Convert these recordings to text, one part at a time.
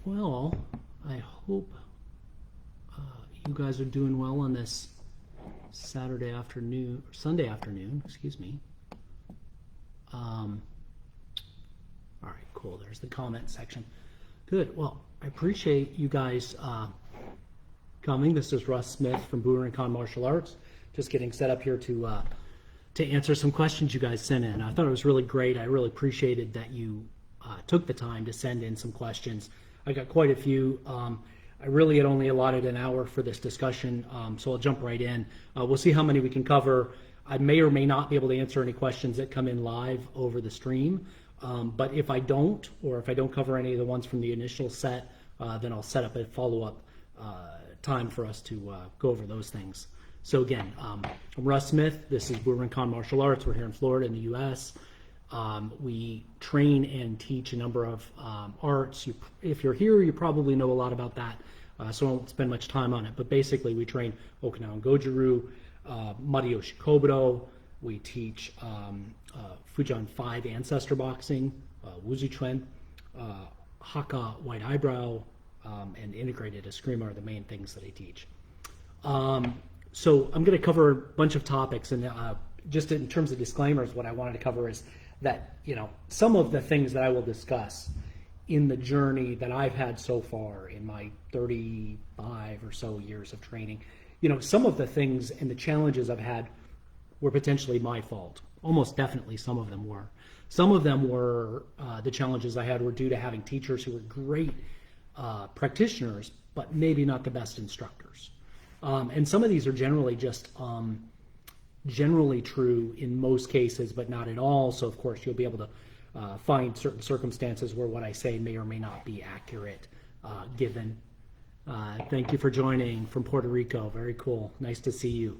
Well, I hope you guys are doing well on this Sunday afternoon, excuse me. All right, cool. There's the comment section. Good. Well, I appreciate you guys coming. This is Russ Smith from Burinkan Martial Arts. Just getting set up here to answer some questions you guys sent in. I thought it was really great. I really appreciated that you took the time to send in some questions. I got quite a few. I really had only allotted an hour for this discussion, so I'll jump right in. We'll see how many we can cover. I may or may not be able to answer any questions that come in live over the stream, but if I don't, or if I don't cover any of the ones from the initial set, then I'll set up a follow-up time for us to go over those things. So again, I'm Russ Smith. This is Burinkan Martial Arts. We're here in Florida in the U.S. We train and teach a number of arts. If you're here, you probably know a lot about that, so I won't spend much time on it. But basically, we train Okinawan Goju-ryu, Mariyoshi Kobudo. We teach Fujian 5 ancestor boxing, Wuzu-chuan, Haka white eyebrow, and integrated eskrima are the main things that I teach. So I'm going to cover a bunch of topics, and just in terms of disclaimers, what I wanted to cover is that, some of the things that I will discuss in the journey that I've had so far in my 35 or so years of training, some of the things and the challenges I've had were potentially my fault. Almost definitely some of them were. Some of them were, the challenges I had were due to having teachers who were great practitioners, but maybe not the best instructors. And some of these are generally just generally true in most cases, but not in all. So of course you'll be able to find certain circumstances where what I say may or may not be accurate given. Thank you for joining from Puerto Rico. Very cool. Nice to see you.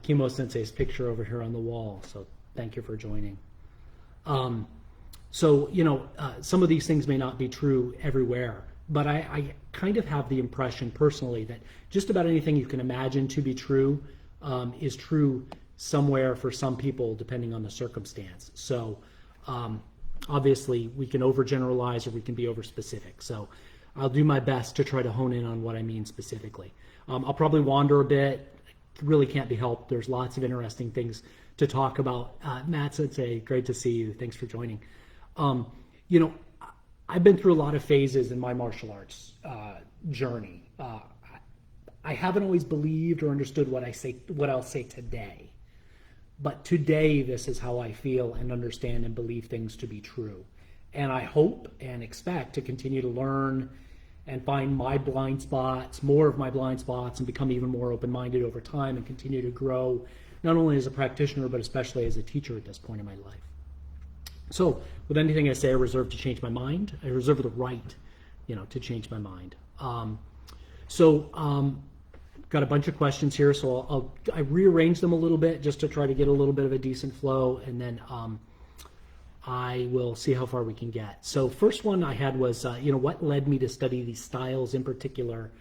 Kimo Sensei's picture over here on the wall. So thank you for joining. So some of these things may not be true everywhere, but I kind of have the impression personally that just about anything you can imagine to be true is true somewhere for some people, depending on the circumstance. So obviously we can overgeneralize or we can be over-specific. So I'll do my best to try to hone in on what I mean specifically. I'll probably wander a bit. Really can't be helped. There's lots of interesting things to talk about. Matt Sensei, great to see you. Thanks for joining. I've been through a lot of phases in my martial arts journey. I haven't always believed or understood what I'll say today. But today, this is how I feel and understand and believe things to be true. And I hope and expect to continue to learn and find my blind spots, more of my blind spots, and become even more open-minded over time and continue to grow, not only as a practitioner, but especially as a teacher at this point in my life. So with anything I say, I reserve to change my mind. I reserve the right, to change my mind. Got a bunch of questions here, so I rearrange them a little bit just to try to get a little bit of a decent flow, and then I will see how far we can get. So first one I had was, what led me to study these styles in particular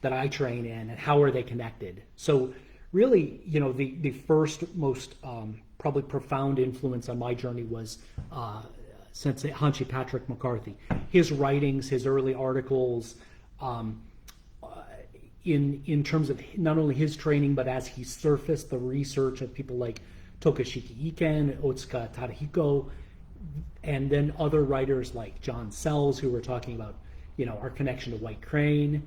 that I train in, and how are they connected? So really, the first most probably profound influence on my journey was Sensei Hanshi Patrick McCarthy. His writings, his early articles, in terms of not only his training, but as he surfaced the research of people like Tokashiki Iken, Otsuka Tadahiko, and then other writers like John Sells, who were talking about, our connection to White Crane.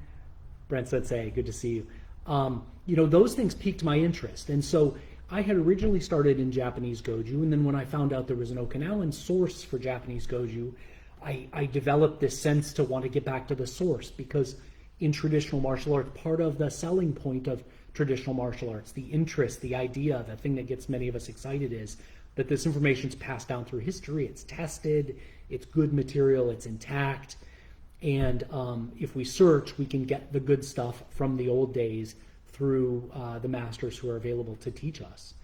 Brent Sensei, good to see you. Those things piqued my interest. And so I had originally started in Japanese Goju, and then when I found out there was an Okinawan source for Japanese Goju, I developed this sense to want to get back to the source, because in traditional martial arts, part of the selling point of traditional martial arts, the interest, the idea, the thing that gets many of us excited is that this information is passed down through history, it's tested, it's good material, it's intact, and if we search, we can get the good stuff from the old days through the masters who are available to teach us.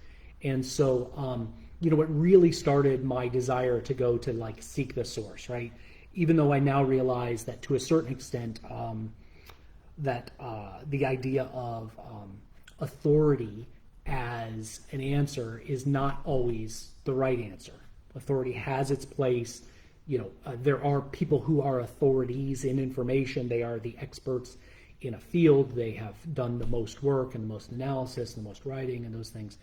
And so, it really started my desire to go to seek the source, right? Even though I now realize that to a certain extent, that the idea of authority as an answer is not always the right answer. Authority has its place, there are people who are authorities in information. They are the experts in a field. They have done the most work and the most analysis and the most writing and those things.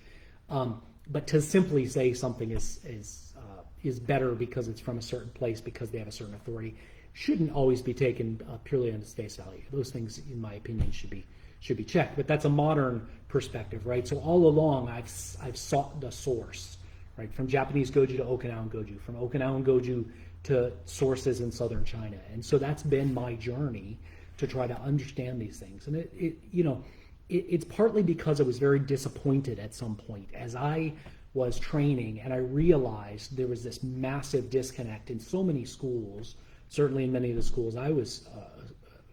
But to simply say something is better because it's from a certain place, because they have a certain authority, shouldn't always be taken purely on its face value. Those things, in my opinion, should be checked. But that's a modern perspective, right? So all along, I've sought the source, right? From Japanese Goju to Okinawan Goju, from Okinawan Goju to sources in southern China, and so that's been my journey to try to understand these things. And it's partly because I was very disappointed at some point as I was training, and I realized there was this massive disconnect in so many schools. Certainly in many of the schools I was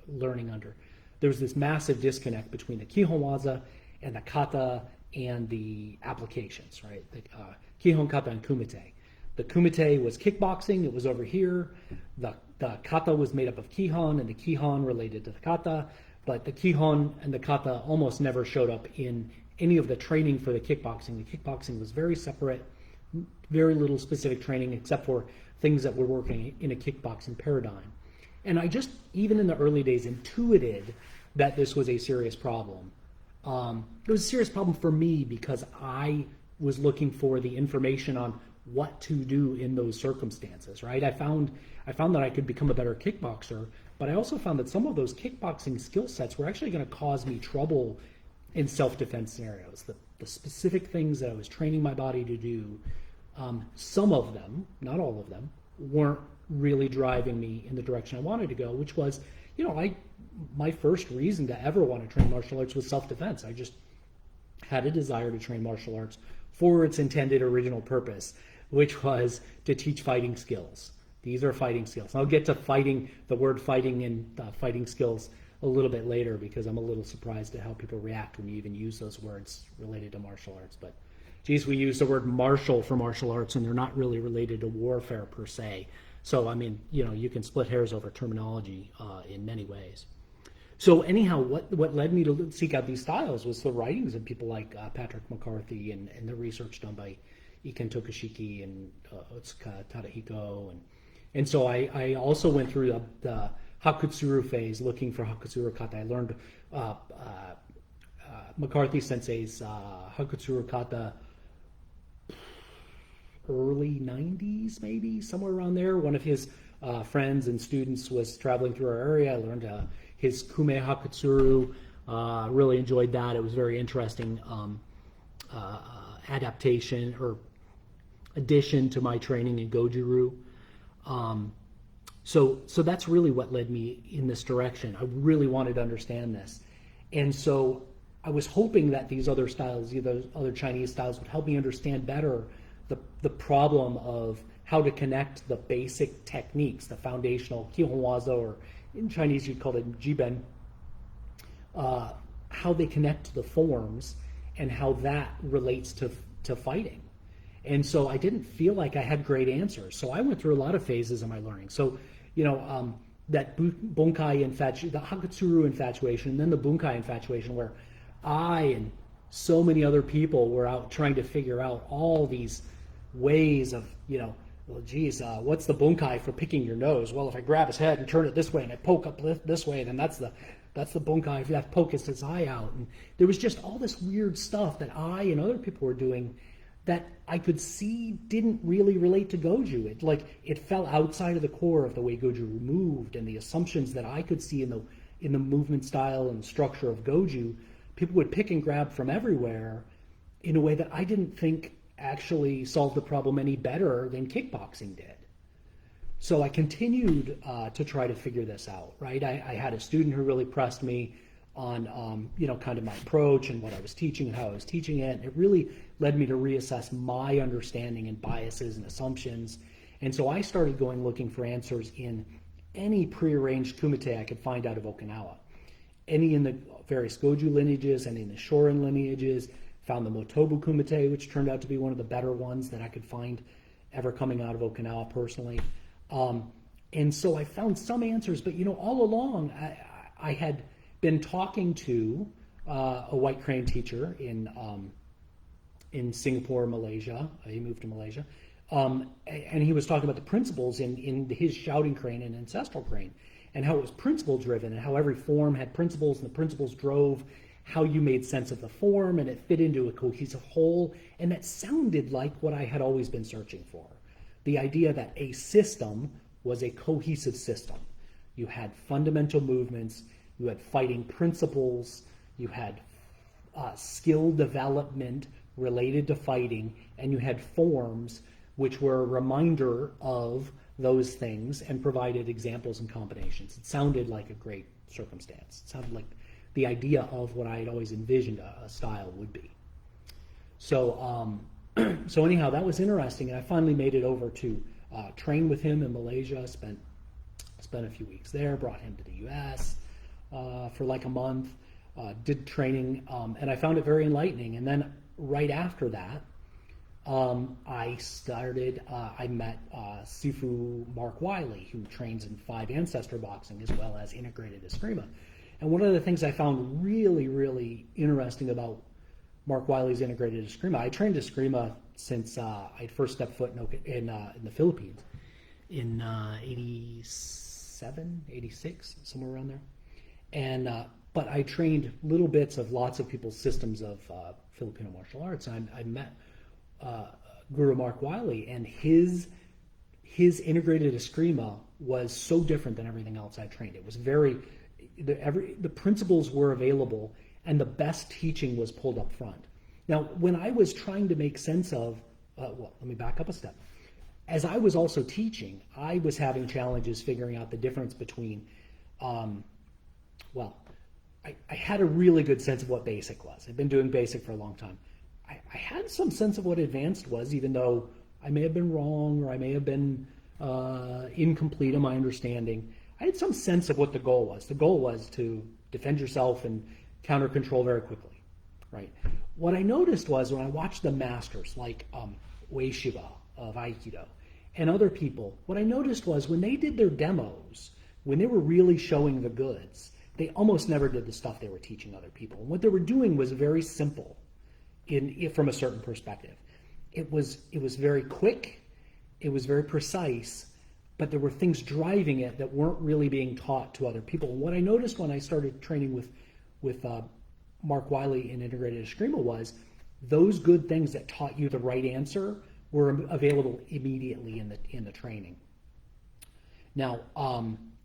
learning under, there was this massive disconnect between the Kihon Waza and the kata and the applications, right? The Kihon, kata, and kumite. The kumite was kickboxing, it was over here. The kata was made up of Kihon, and the Kihon related to the kata, but the Kihon and the kata almost never showed up in any of the training for the kickboxing. The kickboxing was very separate, very little specific training except for things that were working in a kickboxing paradigm. And I just, even in the early days, intuited that this was a serious problem. It was a serious problem for me because I was looking for the information on what to do in those circumstances, right? I found that I could become a better kickboxer, but I also found that some of those kickboxing skill sets were actually going to cause me trouble in self-defense scenarios. The specific things that I was training my body to do, some of them, not all of them, weren't really driving me in the direction I wanted to go, which was, my first reason to ever want to train martial arts was self-defense. I just had a desire to train martial arts for its intended original purpose, which was to teach fighting skills. These are fighting skills. I'll get to the word fighting and fighting skills a little bit later, because I'm a little surprised at how people react when you even use those words related to martial arts. But geez, we use the word martial for martial arts, and they're not really related to warfare per se. So, I mean, you can split hairs over terminology in many ways. So anyhow, what led me to seek out these styles was the writings of people like Patrick McCarthy and the research done by Iken Tokushiki and Otsuka Tadahiko. And so I also went through the Hakutsuru phase, looking for Hakutsuru kata. I learned McCarthy Sensei's Hakutsuru kata early 90s, maybe, somewhere around there. One of his friends and students was traveling through our area. I learned his Kume Hakutsuru, really enjoyed that. It was very interesting adaptation or addition to my training in Goju-ryu. So that's really what led me in this direction. I really wanted to understand this. And so I was hoping that these other styles, those other Chinese styles, would help me understand better the problem of how to connect the basic techniques, the foundational Kihon Waza, or in Chinese you'd call it Jiben, how they connect to the forms and how that relates to fighting. And so I didn't feel like I had great answers. So I went through a lot of phases of my learning. So, that bunkai infatuation, the Hakutsuru infatuation, and then the bunkai infatuation, where I and so many other people were out trying to figure out all these ways of, what's the bunkai for picking your nose? Well, if I grab his head and turn it this way and I poke up this way, then that's the bunkai. If that pokes his eye out. And there was just all this weird stuff that I and other people were doing that I could see didn't really relate to Goju. It fell outside of the core of the way Goju moved, and the assumptions that I could see in the movement style and structure of Goju. People would pick and grab from everywhere in a way that I didn't think actually solved the problem any better than kickboxing did. So I continued to try to figure this out, right? I had a student who really pressed me on, kind of my approach and what I was teaching and how I was teaching it. It really led me to reassess my understanding and biases and assumptions. And so I started looking for answers in any prearranged kumite I could find out of Okinawa. Any in the various Goju lineages and in the Shorin lineages. Found the Motobu kumite, which turned out to be one of the better ones that I could find ever coming out of Okinawa personally. And so I found some answers, but all along I had been talking to a white crane teacher in in Singapore, Malaysia. He moved to Malaysia. And he was talking about the principles in his shouting crane and ancestral crane, and how it was principle driven, and how every form had principles, and the principles drove how you made sense of the form, and it fit into a cohesive whole. And that sounded like what I had always been searching for. The idea that a system was a cohesive system. You had fundamental movements, you had fighting principles, you had skill development related to fighting, and you had forms which were a reminder of those things and provided examples and combinations. It sounded like a great circumstance. It sounded like the idea of what I had always envisioned a style would be. So, so anyhow, that was interesting, and I finally made it over to train with him in Malaysia. Spent a few weeks there. Brought him to the U.S. For like a month. Did training, and I found it very enlightening. And then right after that, I met Sifu Mark Wiley, who trains in 5 ancestor boxing as well as integrated Eskrima. And one of the things I found really, really interesting about Mark Wiley's integrated Eskrima, I trained Eskrima since I first stepped foot in the Philippines in 87, 86, somewhere around there. And but I trained little bits of lots of people's systems of Filipino martial arts. And I met Guru Mark Wiley, and his integrated Eskrima was so different than everything else I trained. It was the principles were available, and the best teaching was pulled up front. Now, when I was trying to make sense of, well, let me back up a step. As I was also teaching, I was having challenges figuring out the difference between, well, I had a really good sense of what basic was. I've been doing basic for a long time. I had some sense of what advanced was, even though I may have been wrong or I may have been incomplete in my understanding. I had some sense of what the goal was. The goal was to defend yourself and counter control very quickly, right? What I noticed was when I watched the masters like Wei Shiba of Aikido and other people, what I noticed was when they did their demos, when they were really showing the goods, they almost never did the stuff they were teaching other people. And what they were doing was very simple from a certain perspective. It was very quick, it was very precise, but there were things driving it that weren't really being taught to other people. And what I noticed when I started training with Mark Wiley in integrated Eskrima was those good things that taught you the right answer were available immediately in the training. Now,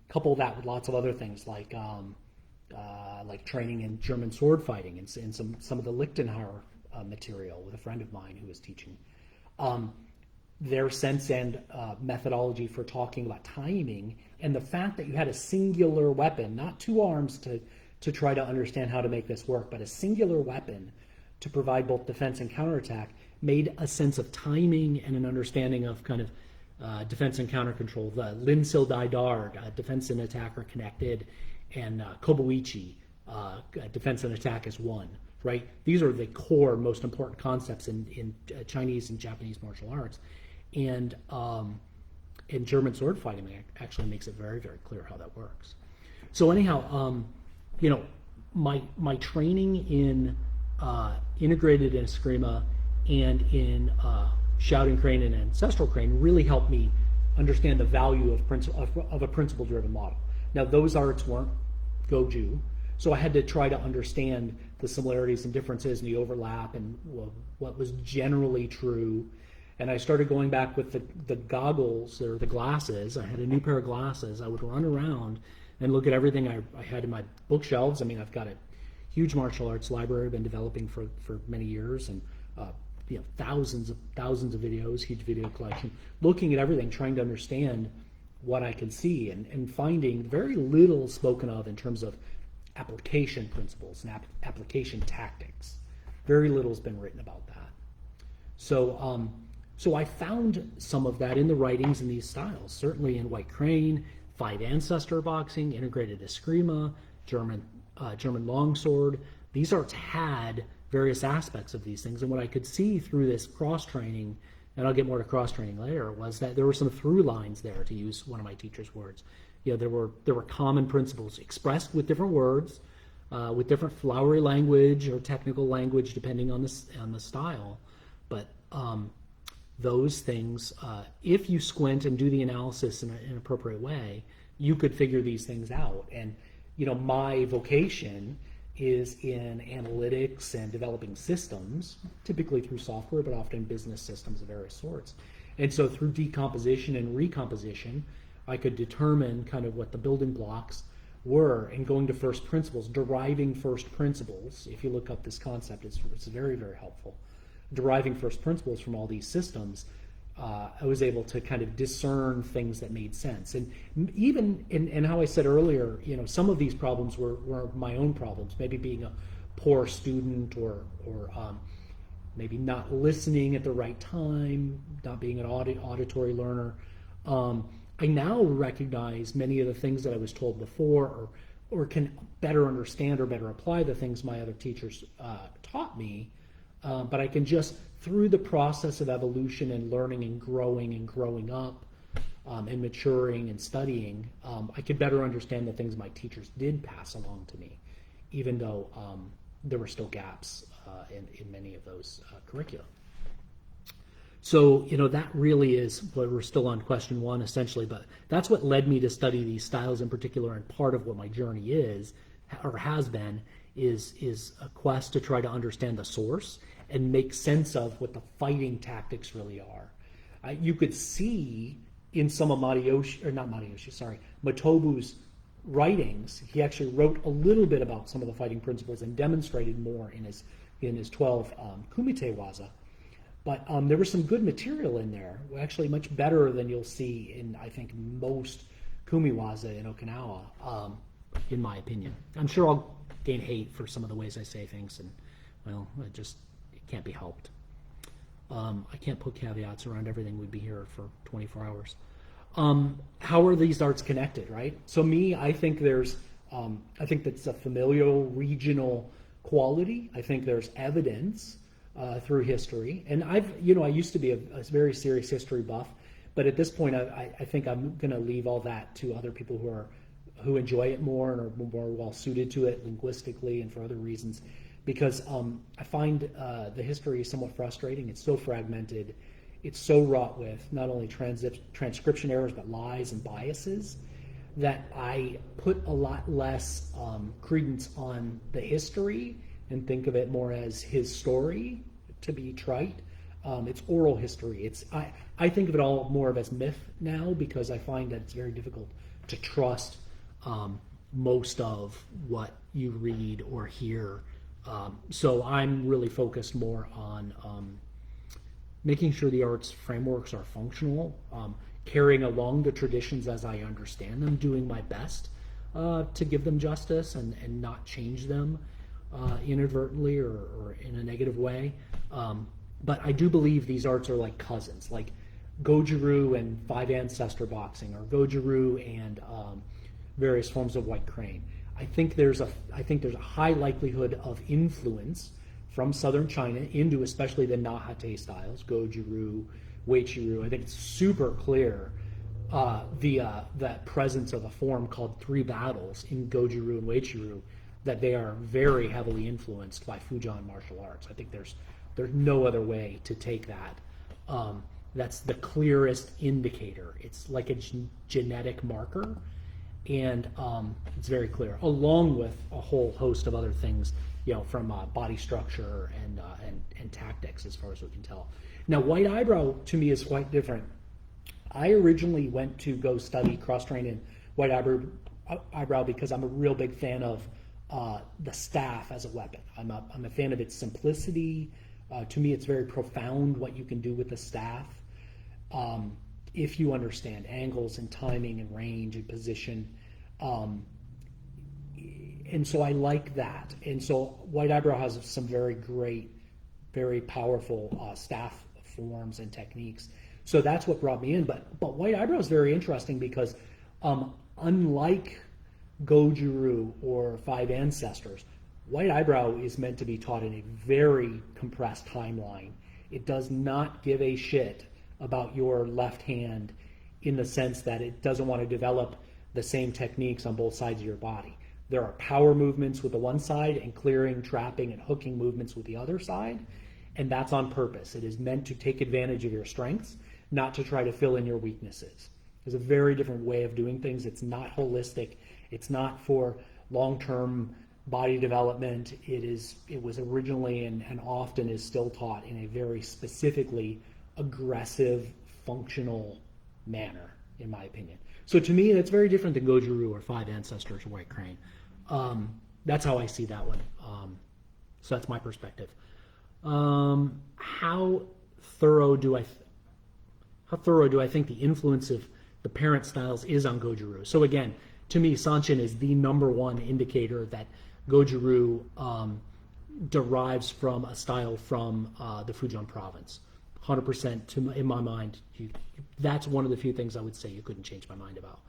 couple that with lots of other things like training in German sword fighting and some of the Lichtenauer material with a friend of mine who was teaching. Their sense and methodology for talking about timing, and the fact that you had a singular weapon, not 2 arms to try to understand how to make this work, but a singular weapon to provide both defense and counterattack, made a sense of timing and an understanding of kind of defense and counter control. The Lin Sil Dai Dar, defense and attack are connected, and Kobuichi, defense and attack is one, right? These are the core, most important concepts in Chinese and Japanese martial arts. And in German sword fighting, it actually makes it very, very clear how that works. So anyhow, my training in integrated Eskrima and in shouting crane and ancestral crane really helped me understand the value of a principle-driven model. Now, those arts weren't Goju, so I had to try to understand the similarities and differences and the overlap and what was generally true. And I started going back with the goggles or the glasses. I had a new pair of glasses. I would run around and look at everything I had in my bookshelves. I mean, I've got a huge martial arts library I've been developing for many years, and thousands of videos, huge video collection, looking at everything, trying to understand what I could see, and finding very little spoken of in terms of application principles and application tactics. Very little has been written about that. So I found some of that in the writings in these styles, certainly in White Crane, 5 ancestor boxing, integrated Eskrima, German longsword. These arts had various aspects of these things, and what I could see through this cross-training, and I'll get more to cross-training later, was that there were some through lines there, to use one of my teacher's words. There were common principles expressed with different words, with different flowery language or technical language, depending on the style. But those things, if you squint and do the analysis in an appropriate way, you could figure these things out. And my vocation is in analytics and developing systems, typically through software, but often business systems of various sorts. And so through decomposition and recomposition, I could determine kind of what the building blocks were, and going to first principles, deriving first principles. If you look up this concept, it's very, very helpful. Deriving first principles from all these systems, I was able to kind of discern things that made sense. And even in how I said earlier, some of these problems were my own problems, maybe being a poor student or maybe not listening at the right time, not being an auditory learner. I now recognize many of the things that I was told before, or can better understand or better apply the things my other teachers taught me. But I can just, through the process of evolution and learning and growing up and maturing and studying, I could better understand the things my teachers did pass along to me, even though there were still gaps in many of those curricula. So, that really is, we're still on question one essentially, but that's what led me to study these styles in particular, and part of what my journey is, or has been, is a quest to try to understand the source and make sense of what the fighting tactics really are. You could see in some of Matobu's writings, he actually wrote a little bit about some of the fighting principles and demonstrated more in his 12 kumite waza. But there was some good material in there, actually much better than you'll see in, I think, most kumiwaza in Okinawa, in my opinion. I'm sure I'll gain hate for some of the ways I say things, and, well, it can't be helped. I can't put caveats around everything. We'd be here for 24 hours. How are these arts connected, right? So I think that's a familial, regional quality. I think there's evidence through history. And I used to be a very serious history buff, but at this point, I think I'm going to leave all that to other people who enjoy it more and are more well suited to it linguistically and for other reasons, because I find the history somewhat frustrating. It's so fragmented. It's so wrought with not only transcription errors, but lies and biases, that I put a lot less credence on the history and think of it more as his story, to be trite. It's oral history. I think of it all more of as myth now, because I find that it's very difficult to trust most of what you read or hear. So I'm really focused more on making sure the arts frameworks are functional, carrying along the traditions as I understand them, doing my best to give them justice and not change them inadvertently or in a negative way. But I do believe these arts are like cousins, like Goju-ryu and five ancestor boxing, or Goju-ryu and various forms of white crane. I think there's a high likelihood of influence from southern China into especially the Nahate styles, Goju-ryu, Weiqi-ryu. I think it's super clear that presence of a form called three battles in Goju-ryu and Weiqi-ryu, that they are very heavily influenced by Fujian martial arts. I think there's no other way to take that. That's the clearest indicator. It's like a genetic marker, and it's very clear, along with a whole host of other things, from body structure and tactics, as far as we can tell. Now, white eyebrow to me is quite different. I originally went to go study cross-train in white eyebrow because I'm a real big fan of the staff as a weapon. I'm a fan of its simplicity. To me, it's very profound what you can do with the staff if you understand angles and timing and range and position. And so I like that. And so white eyebrow has some very great, very powerful staff forms and techniques. So that's what brought me in. But white eyebrow is very interesting because unlike Goju-ryu or five ancestors, white eyebrow is meant to be taught in a very compressed timeline. It does not give a shit about your left hand, in the sense that it doesn't want to develop the same techniques on both sides of your body. There are power movements with the one side and clearing, trapping, and hooking movements with the other side. And that's on purpose. It is meant to take advantage of your strengths, not to try to fill in your weaknesses. There's a very different way of doing things. It's not holistic. It's not for long-term body development. It was originally and often is still taught in a very specifically aggressive, functional manner, in my opinion. So to me, that's very different than Goju-ryu or Five Ancestors or White Crane. That's how I see that one. So that's my perspective. How thorough do I think the influence of the parent styles is on Goju-ryu? So again, to me, Sanshin is the #1 indicator that Goju-ryu derives from a style from the Fujian province. 100% in my mind. That's one of the few things I would say you couldn't change my mind about.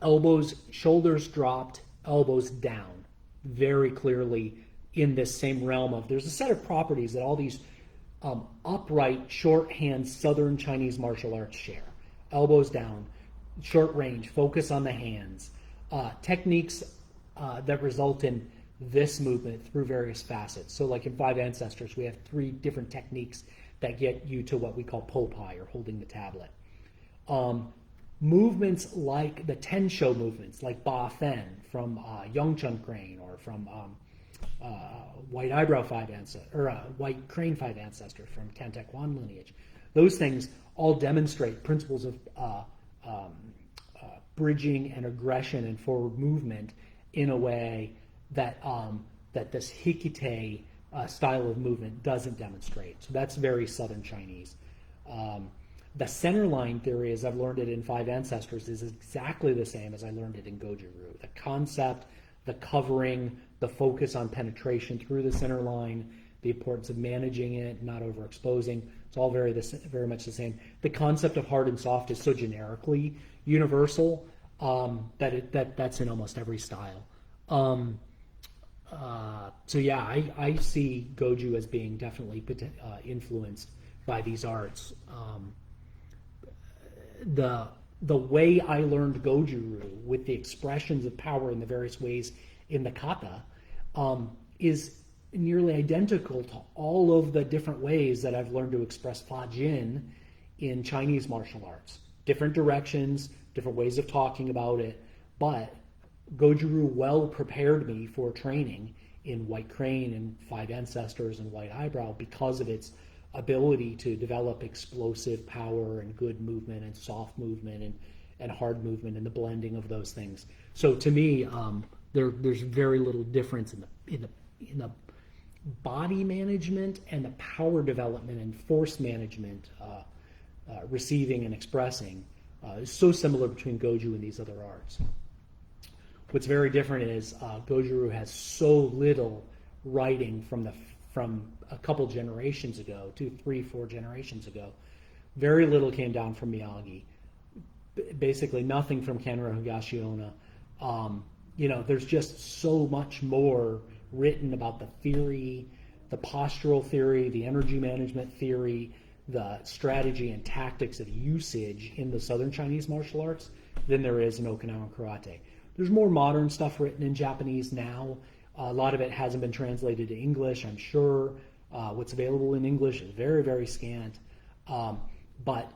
Elbows, shoulders dropped, elbows down, very clearly in this same realm of, there's a set of properties that all these upright, shorthand Southern Chinese martial arts share. Elbows down, short range, focus on the hands, techniques that result in this movement through various facets. So like in Five Ancestors, we have 3 different techniques that get you to what we call po pai, or holding the tablet. Movements like the Tensho movements, like Ba Fen from Yongchun Crane, or from White Eyebrow Five Ancestor, or White Crane Five Ancestor from Kantek-wan lineage. Those things all demonstrate principles of bridging and aggression and forward movement in a way that that this Hikite style of movement doesn't demonstrate. So that's very Southern Chinese. The center line theory, as I've learned it in Five Ancestors, is exactly the same as I learned it in Goju-ryu. The concept, the covering, the focus on penetration through the center line, the importance of managing it, not overexposing. It's all very much the same. The concept of hard and soft is so generically universal that's in almost every style. So yeah, I see Goju as being definitely influenced by these arts. The way I learned Goju-ryu, with the expressions of power in the various ways in the kata, is nearly identical to all of the different ways that I've learned to express Fujian in Chinese martial arts. Different directions, different ways of talking about it, but Goju-ryu well prepared me for training in White Crane and Five Ancestors and White Eyebrow because of its ability to develop explosive power and good movement and soft movement and hard movement and the blending of those things. So to me, there's very little difference in the body management and the power development and force management, receiving and expressing. Is so similar between Goju and these other arts. What's very different is Goju-ryu has so little writing from a couple generations ago, 2, 3, 4 generations ago. Very little came down from Miyagi. Basically nothing from Kenra Higashiona. There's just so much more written about the theory, the postural theory, the energy management theory, the strategy and tactics of usage in the Southern Chinese martial arts than there is in Okinawan karate. There's more modern stuff written in Japanese now. A lot of it hasn't been translated to English, I'm sure. What's available in English is very, very scant. But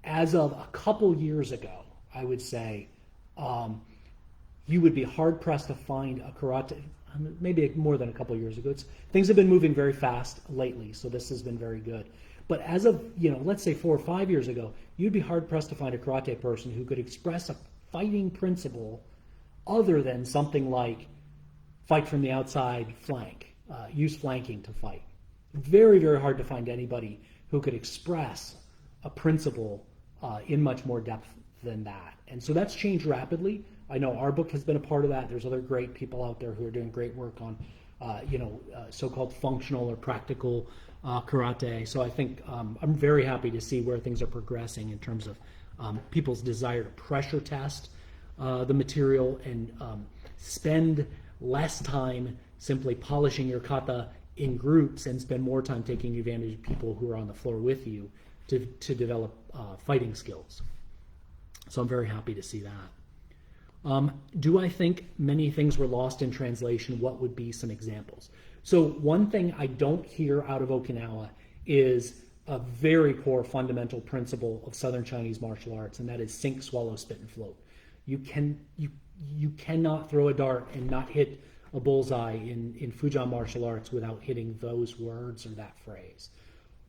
as of a couple years ago, I would say you would be hard-pressed to find a karate, maybe more than a couple years ago. Things have been moving very fast lately, so this has been very good. But as of, let's say 4 or 5 years ago, you'd be hard-pressed to find a karate person who could express a fighting principle other than something like fight from the outside flank, use flanking to fight. Very, very hard to find anybody who could express a principle in much more depth than that. And so that's changed rapidly. I know our book has been a part of that. There's other great people out there who are doing great work on, so-called functional or practical karate. So I think I'm very happy to see where things are progressing in terms of people's desire to pressure test the material and spend less time simply polishing your kata in groups and spend more time taking advantage of people who are on the floor with you to develop fighting skills. So I'm very happy to see that. Do I think many things were lost in translation? What would be some examples? So one thing I don't hear out of Okinawa is a very core fundamental principle of Southern Chinese martial arts, and that is sink, swallow, spit, and float. You cannot throw a dart and not hit a bullseye in Fujian martial arts without hitting those words or that phrase.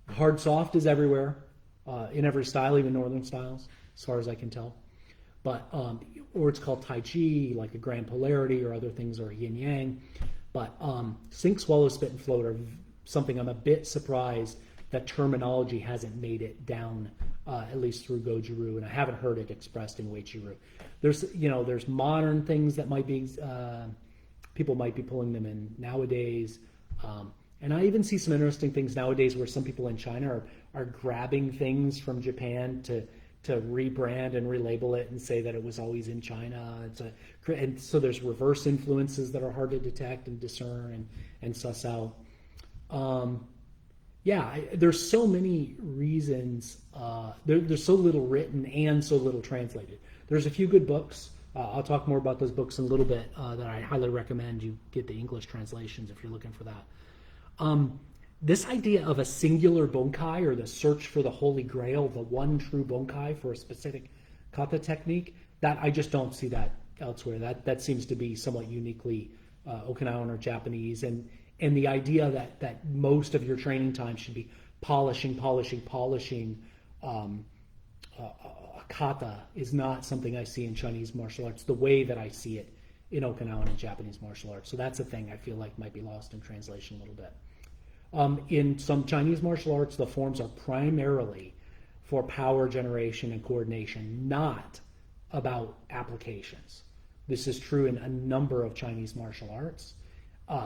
Hard soft is everywhere, in every style, even northern styles, as far as I can tell. But or it's called Tai Chi, like a grand polarity, or other things, or yin yang. But sink, swallow, spit, and float are something I'm a bit surprised that terminology hasn't made it down, at least through Goju-ryu, and I haven't heard it expressed in Wei-chi-ryu. There's modern things that might be, people might be pulling them in nowadays. And I even see some interesting things nowadays where some people in China are grabbing things from Japan to rebrand and relabel it and say that it was always in China. And so there's reverse influences that are hard to detect and discern and suss out. There's so many reasons. There's so little written and so little translated. There's a few good books. I'll talk more about those books in a little bit that I highly recommend you get the English translations if you're looking for that. This idea of a singular bunkai, or the search for the holy grail, the one true bunkai for a specific kata technique, that I just don't see that elsewhere. That seems to be somewhat uniquely Okinawan or Japanese, and the idea that most of your training time should be polishing a kata is not something I see in Chinese martial arts the way that I see it in Okinawan and Japanese martial arts. So that's a thing I feel like might be lost in translation a little bit. In some Chinese martial arts, the forms are primarily for power generation and coordination, not about applications. This is true in a number of Chinese martial arts.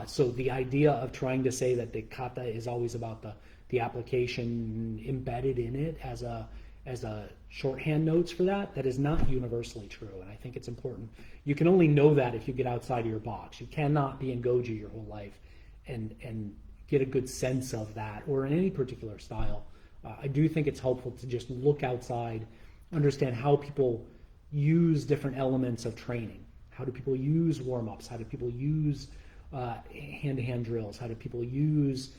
So the idea of trying to say that the kata is always about the application embedded in it as a shorthand notes for that is not universally true, and I think it's important. You can only know that if you get outside of your box. You cannot be in Goju your whole life and get a good sense of that, or in any particular style. I do think it's helpful to just look outside, understand how people use different elements of training. How do people use warm-ups? How do people use hand-to-hand drills? How do people use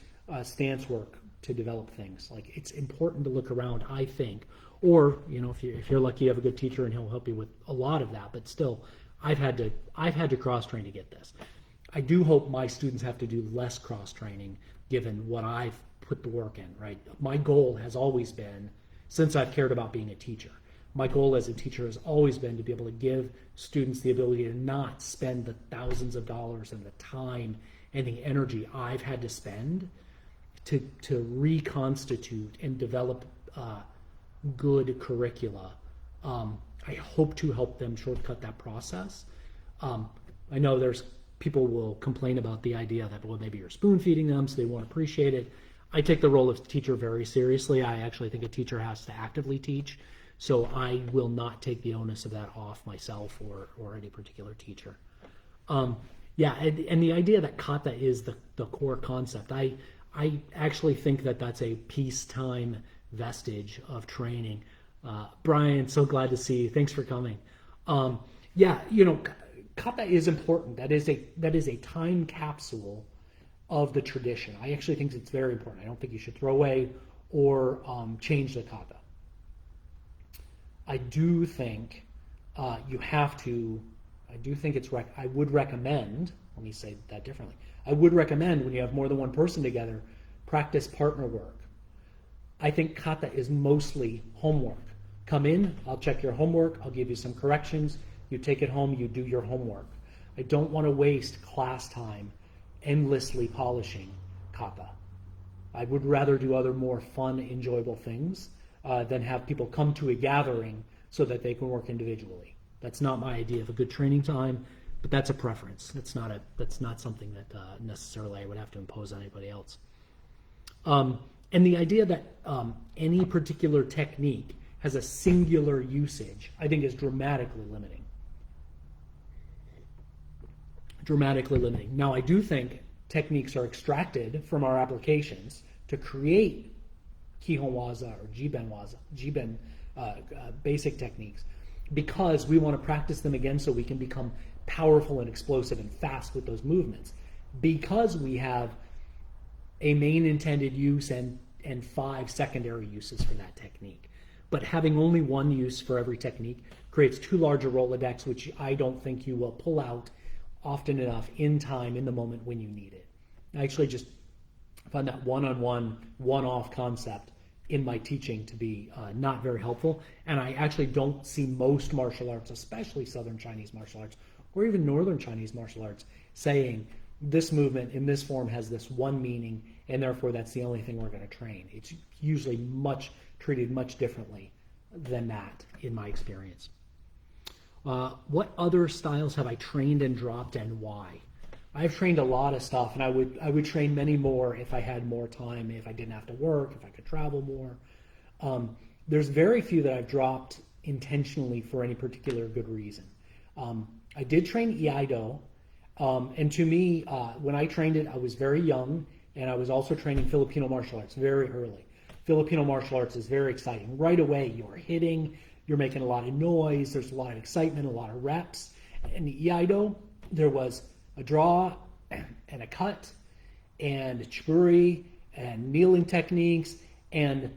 stance work to develop things? Like, it's important to look around, I think. Or, if you're lucky, you have a good teacher and he'll help you with a lot of that. But still, I've had to cross-train to get this. I do hope my students have to do less cross-training given what I've put the work in, right? My goal has always been, since I've cared about being a teacher, my goal as a teacher has always been to be able to give students the ability to not spend the thousands of dollars and the time and the energy I've had to spend to reconstitute and develop good curricula. I hope to help them shortcut that process. I know people will complain about the idea that, well, maybe you're spoon feeding them so they won't appreciate it. I take the role of teacher very seriously. I actually think a teacher has to actively teach. So I will not take the onus of that off myself or any particular teacher. And the idea that kata is the core concept, I actually think that that's a peacetime vestige of training. Brian, so glad to see you. Thanks for coming. Kata is important. That is a time capsule of the tradition. I actually think it's very important. I don't think you should throw away or change the kata. I do think you have to. I do think I would recommend. Let me say that differently. I would recommend, when you have more than one person together, practice partner work. I think kata is mostly homework. Come in, I'll check your homework, I'll give you some corrections, you take it home, you do your homework. I don't want to waste class time endlessly polishing kata. I would rather do other more fun, enjoyable things than have people come to a gathering so that they can work individually. That's not my idea of a good training time, but that's a preference. That's not something that necessarily I would have to impose on anybody else. And the idea that any particular technique has a singular usage, I think, is dramatically limiting. Now, I do think techniques are extracted from our applications to create Kihon Waza or Jiben basic techniques, because we want to practice them again so we can become powerful and explosive and fast with those movements. because we have a main intended use and 5 secondary uses for that technique. But having only one use for every technique creates too large a Rolodex, which I don't think you will pull out often enough in time, in the moment when you need it. I actually just find that one-on-one, one-off concept in my teaching to be not very helpful. And I actually don't see most martial arts, especially Southern Chinese martial arts, or even Northern Chinese martial arts, saying this movement in this form has this one meaning, and therefore that's the only thing we're going to train. It's usually treated much differently than that in my experience. What other styles have I trained and dropped, and why? I've trained a lot of stuff, and I would train many more if I had more time, if I didn't have to work, if I could travel more. There's very few that I've dropped intentionally for any particular good reason. I did train Iaido, and to me, when I trained it, I was very young, and I was also training Filipino martial arts very early. Filipino martial arts is very exciting. Right away, you're hitting, you're making a lot of noise, there's a lot of excitement, a lot of reps. In the Iaido, there was a draw and a cut and chiburi and kneeling techniques, and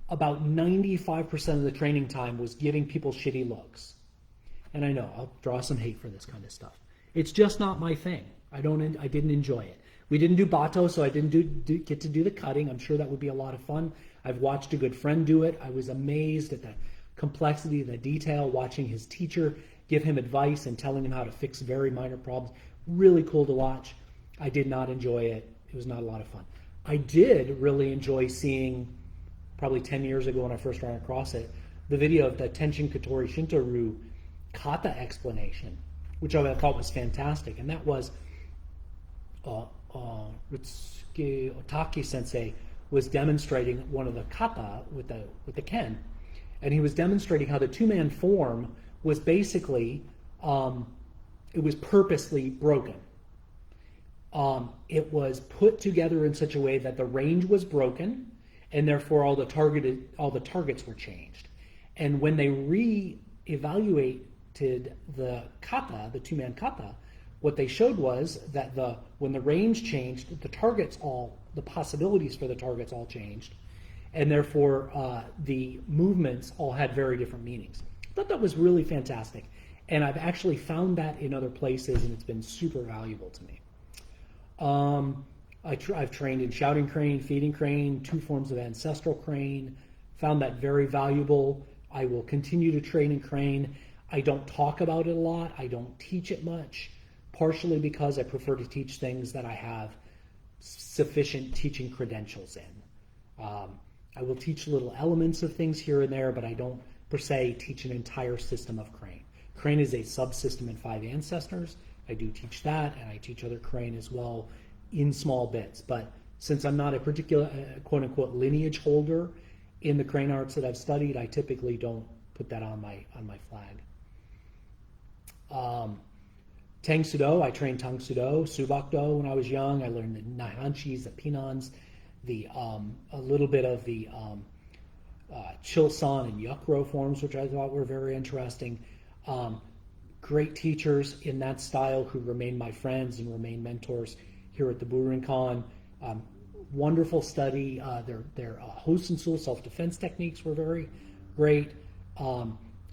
about 95% of the training time was giving people shitty looks. And I know I'll draw some hate for this kind of stuff. It's just not my thing. I didn't enjoy it. We didn't do bato, so I didn't get to do the cutting. I'm sure that would be a lot of fun. I've watched a good friend do it. I was amazed at the complexity, the detail, watching his teacher give him advice and telling him how to fix very minor problems. Really cool to watch. I did not enjoy it. It was not a lot of fun. I did really enjoy seeing, probably 10 years ago when I first ran across it, the video of the Tenshin Katori Shinto-ryu kata explanation, which I thought was fantastic. And that was Ritsuke Otaki sensei was demonstrating one of the kata with the ken, and he was demonstrating how the two-man form was basically it was purposely broken. It was put together in such a way that the range was broken, and therefore all the targets were changed. And when they re-evaluated the kata, the two-man kata, what they showed was that when the range changed, the possibilities for the targets all changed, and therefore the movements all had very different meanings. I thought that was really fantastic, and I've actually found that in other places, and it's been super valuable to me. I've trained in shouting crane, feeding crane, 2 forms of ancestral crane, found that very valuable. I will continue to train in crane. I don't talk about it a lot. I don't teach it much, partially because I prefer to teach things that I have sufficient teaching credentials in. I will teach little elements of things here and there, but I don't per se teach an entire system of crane. Crane is a subsystem in 5 ancestors. I do teach that, and I teach other crane as well in small bits. But since I'm not a particular quote-unquote lineage holder in the crane arts that I've studied, I typically don't put that on my flag. Tang Sudo, I trained Tang Sudo, Subakdo when I was young. I learned the Naihanchis, the Pinans, a little bit of the Chilsan and Yukro forms, which I thought were very interesting. Great teachers in that style who remain my friends and remain mentors here at the Burinkan. Wonderful study. Their Hosensul self-defense techniques were very great.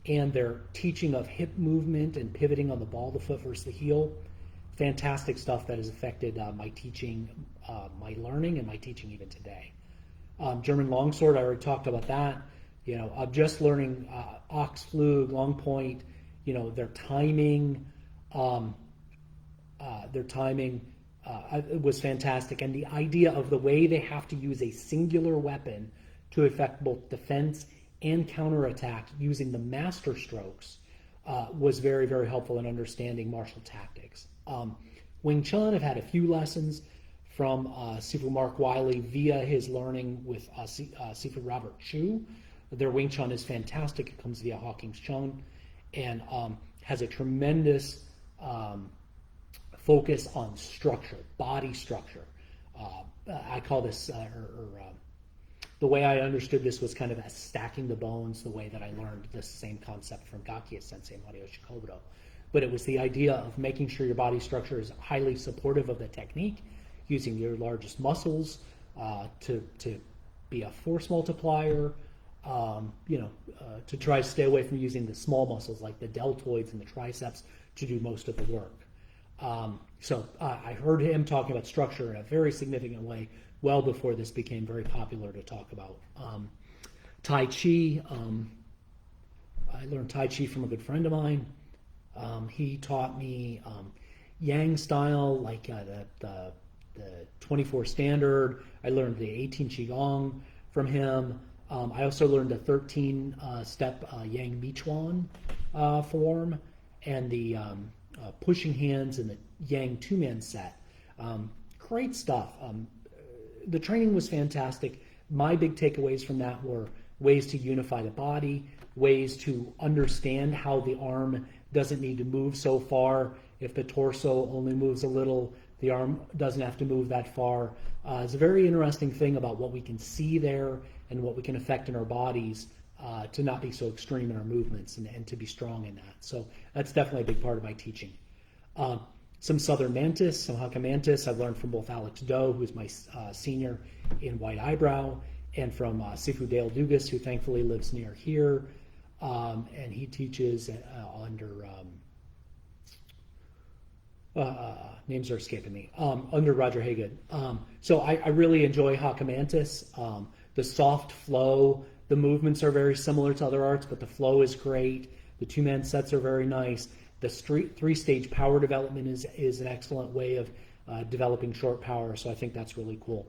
And their teaching of hip movement and pivoting on the ball, the foot versus the heel. Fantastic stuff that has affected my teaching, my learning, and my teaching even today. German longsword, I already talked about that. I'm just learning Oxflug, long point, their timing. It was fantastic. And the idea of the way they have to use a singular weapon to effect both defense and counterattack using the master strokes was very, very helpful in understanding martial tactics. Wing Chun, I've had a few lessons from Sifu Mark Wiley via his learning with Sifu Robert Chu. Their Wing Chun is fantastic. It comes via Hawking's Chun and has a tremendous focus on structure, body structure. I call this, the way I understood this was kind of as stacking the bones, the way that I learned this same concept from Gakia Sensei and Mario Shikobudo. but it was the idea of making sure your body structure is highly supportive of the technique, using your largest muscles to be a force multiplier, to try to stay away from using the small muscles like the deltoids and the triceps to do most of the work. So I heard him talking about structure in a very significant way well before this became very popular to talk about. Tai Chi, I learned Tai Chi from a good friend of mine. He taught me Yang style, like the 24 standard. I learned the 18 Qigong from him. I also learned the 13-step Yang Michuan form, and the pushing hands and the Yang two-man set. Great stuff. The training was fantastic. My big takeaways from that were ways to unify the body, ways to understand how the arm doesn't need to move so far. If the torso only moves a little, the arm doesn't have to move that far. It's a very interesting thing about what we can see there and what we can affect in our bodies to not be so extreme in our movements and to be strong in that. So that's definitely a big part of my teaching. Some Southern Mantis, some Hakka Mantis, I've learned from both Alex Doe, who's my senior in White Eyebrow, and from Sifu Dale Dugas, who thankfully lives near here. And he teaches under, names are escaping me, under Roger Haygood. So I really enjoy Hakka Mantis. The soft flow, the movements are very similar to other arts, but the flow is great. The two-man sets are very nice. The three-stage power development is an excellent way of developing short power, so I think that's really cool.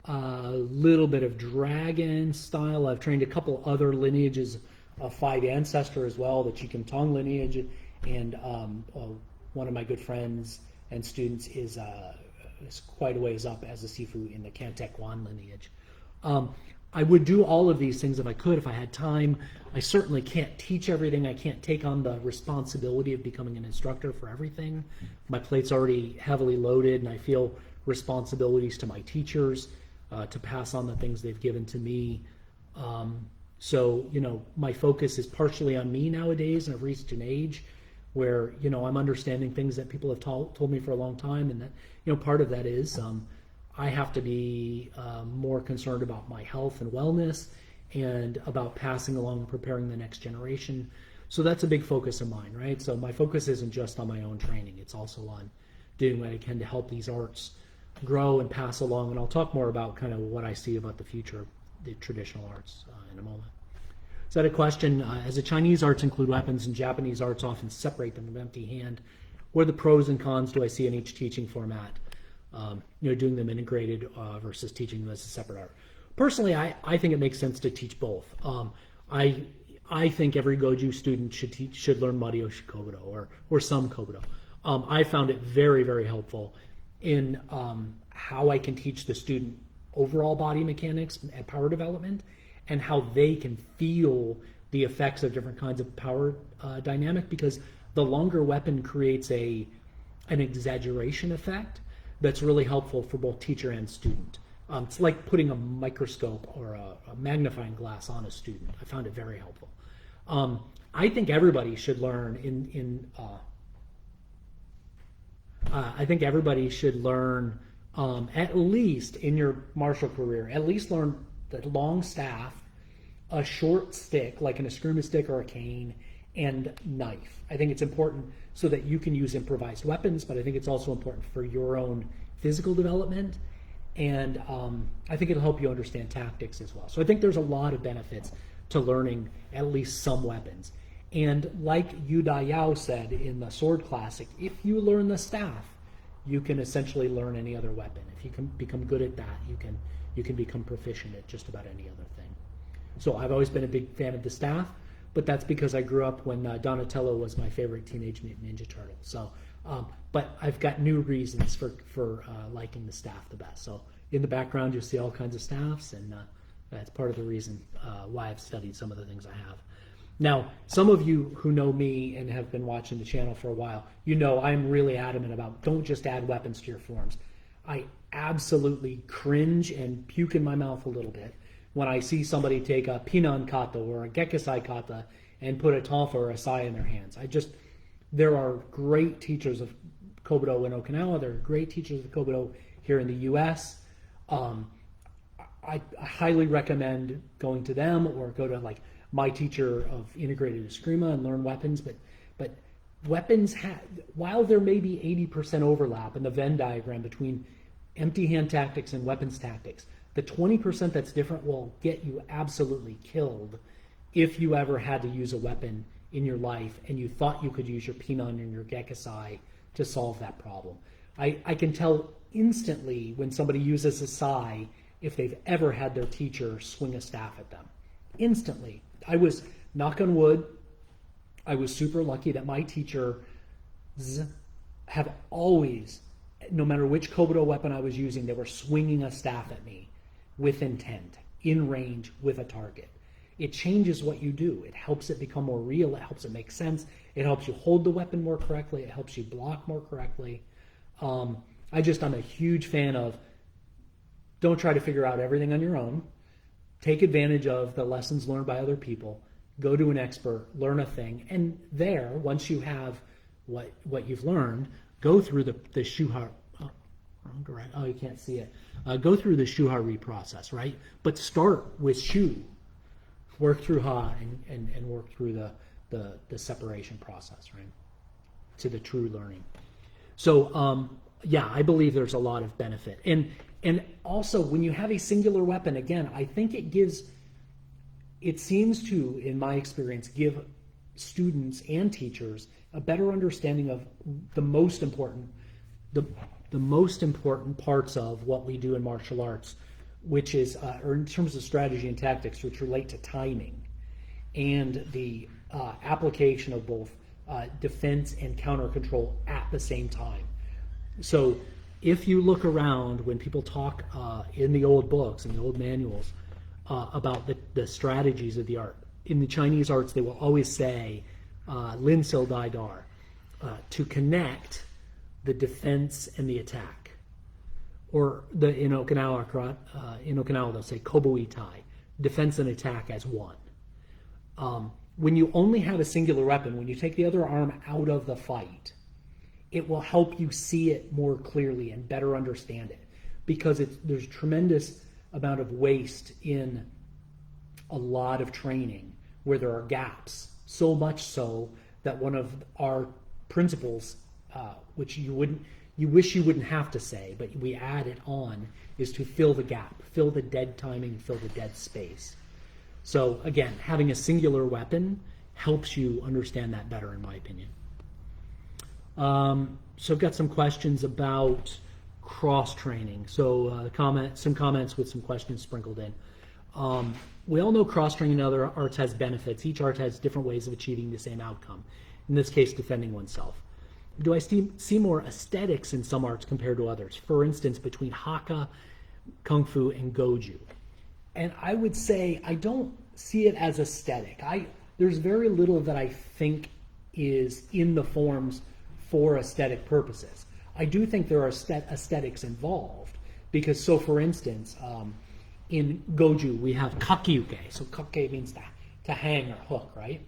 A little bit of dragon style. I've trained a couple other lineages of Five Ancestor as well, the Qigong Tong lineage, and one of my good friends and students is quite a ways up as a Sifu in the Kantek Wan lineage. I would do all of these things if I could, if I had time. I certainly can't teach everything. I can't take on the responsibility of becoming an instructor for everything. My plate's already heavily loaded, and I feel responsibilities to my teachers to pass on the things they've given to me. So, my focus is partially on me nowadays, and I've reached an age where, I'm understanding things that people have told me for a long time, and that, part of that is I have to be more concerned about my health and wellness and about passing along and preparing the next generation. So that's a big focus of mine, right? So my focus isn't just on my own training. It's also on doing what I can to help these arts grow and pass along. And I'll talk more about kind of what I see about the future of the traditional arts in a moment. So I had a question, as the Chinese arts include weapons and Japanese arts often separate them with an empty hand, what are the pros and cons do I see in each teaching format? Doing them integrated versus teaching them as a separate art. Personally, I think it makes sense to teach both. I think every Goju student should learn Marioshi Kobudo or some Kobudo. I found it very, very helpful in how I can teach the student overall body mechanics and power development, and how they can feel the effects of different kinds of power dynamic, because the longer weapon creates an exaggeration effect that's really helpful for both teacher and student. It's like putting a microscope or a magnifying glass on a student. I found it very helpful. I think everybody should learn at least in your martial career, at least learn the long staff, a short stick like an eskrima stick or a cane, and knife. I think it's important so that you can use improvised weapons, but I think it's also important for your own physical development, and I think it'll help you understand tactics as well. So I think there's a lot of benefits to learning at least some weapons. And like Yu Da Yao said in the Sword Classic, if you learn the staff, you can essentially learn any other weapon. If you can become good at that, you can become proficient at just about any other thing. So I've always been a big fan of the staff, but that's because I grew up when Donatello was my favorite Teenage Mutant Ninja Turtle. So, but I've got new reasons for liking the staff the best. So in the background, you'll see all kinds of staffs, and that's part of the reason why I've studied some of the things I have. Now, some of you who know me and have been watching the channel for a while, I'm really adamant about don't just add weapons to your forms. I absolutely cringe and puke in my mouth a little bit when I see somebody take a pinan kata or a gekisai kata and put a tonfa or a sai in their hands. There are great teachers of Kobudo in Okinawa. There are great teachers of Kobudo here in the U.S. I highly recommend going to them, or go to like my teacher of integrated eskrima and learn weapons. But weapons while there may be 80% overlap in the Venn diagram between empty hand tactics and weapons tactics, the 20% that's different will get you absolutely killed if you ever had to use a weapon in your life and you thought you could use your pinan and your gekisai to solve that problem. I can tell instantly when somebody uses a sai if they've ever had their teacher swing a staff at them. Instantly. I was, knock on wood, I was super lucky that my teachers have always, no matter which Kobudo weapon I was using, they were swinging a staff at me with intent, in range, with a target. It changes what you do. It helps it become more real. It helps it make sense. It helps you hold the weapon more correctly. It helps you block more correctly. I'm a huge fan of, don't try to figure out everything on your own. Take advantage of the lessons learned by other people. Go to an expert, learn a thing, and there, once you have what you've learned, go through the Shu-ha-ri. Oh, you can't see it. Go through the Shu-ha-ri process, right? But start with Shu. Work through Ha and work through the separation process, right? To the true learning. So, yeah, I believe there's a lot of benefit. And also, when you have a singular weapon, again, I think it seems to, in my experience, give students and teachers a better understanding of the most important parts of what we do in martial arts, which is, or in terms of strategy and tactics, which relate to timing and the application of both defense and counter control at the same time. So if you look around when people talk in the old books and the old manuals about the strategies of the art, in the Chinese arts, they will always say, Lin Sil Dai Dar, to connect the defense and the attack. Or in Okinawa they'll say Kobui Tai, defense and attack as one. When you only have a singular weapon, when you take the other arm out of the fight, it will help you see it more clearly and better understand it, because there's tremendous amount of waste in a lot of training where there are gaps, so much so that one of our principles, which you wish you wouldn't have to say, but we add it on, is to fill the gap, fill the dead timing, fill the dead space. So again, having a singular weapon helps you understand that better, in my opinion. So I've got some questions about cross-training. So some comments with some questions sprinkled in. We all know cross-training in other arts has benefits. Each art has different ways of achieving the same outcome. In this case, defending oneself. Do I see more aesthetics in some arts compared to others? For instance, between Haka, Kung Fu, and Goju. And I would say I don't see it as aesthetic. There's very little that I think is in the forms for aesthetic purposes. I do think there are aesthetics involved, because, so for instance, in Goju we have kakyuke. So kake means to hang or hook, right?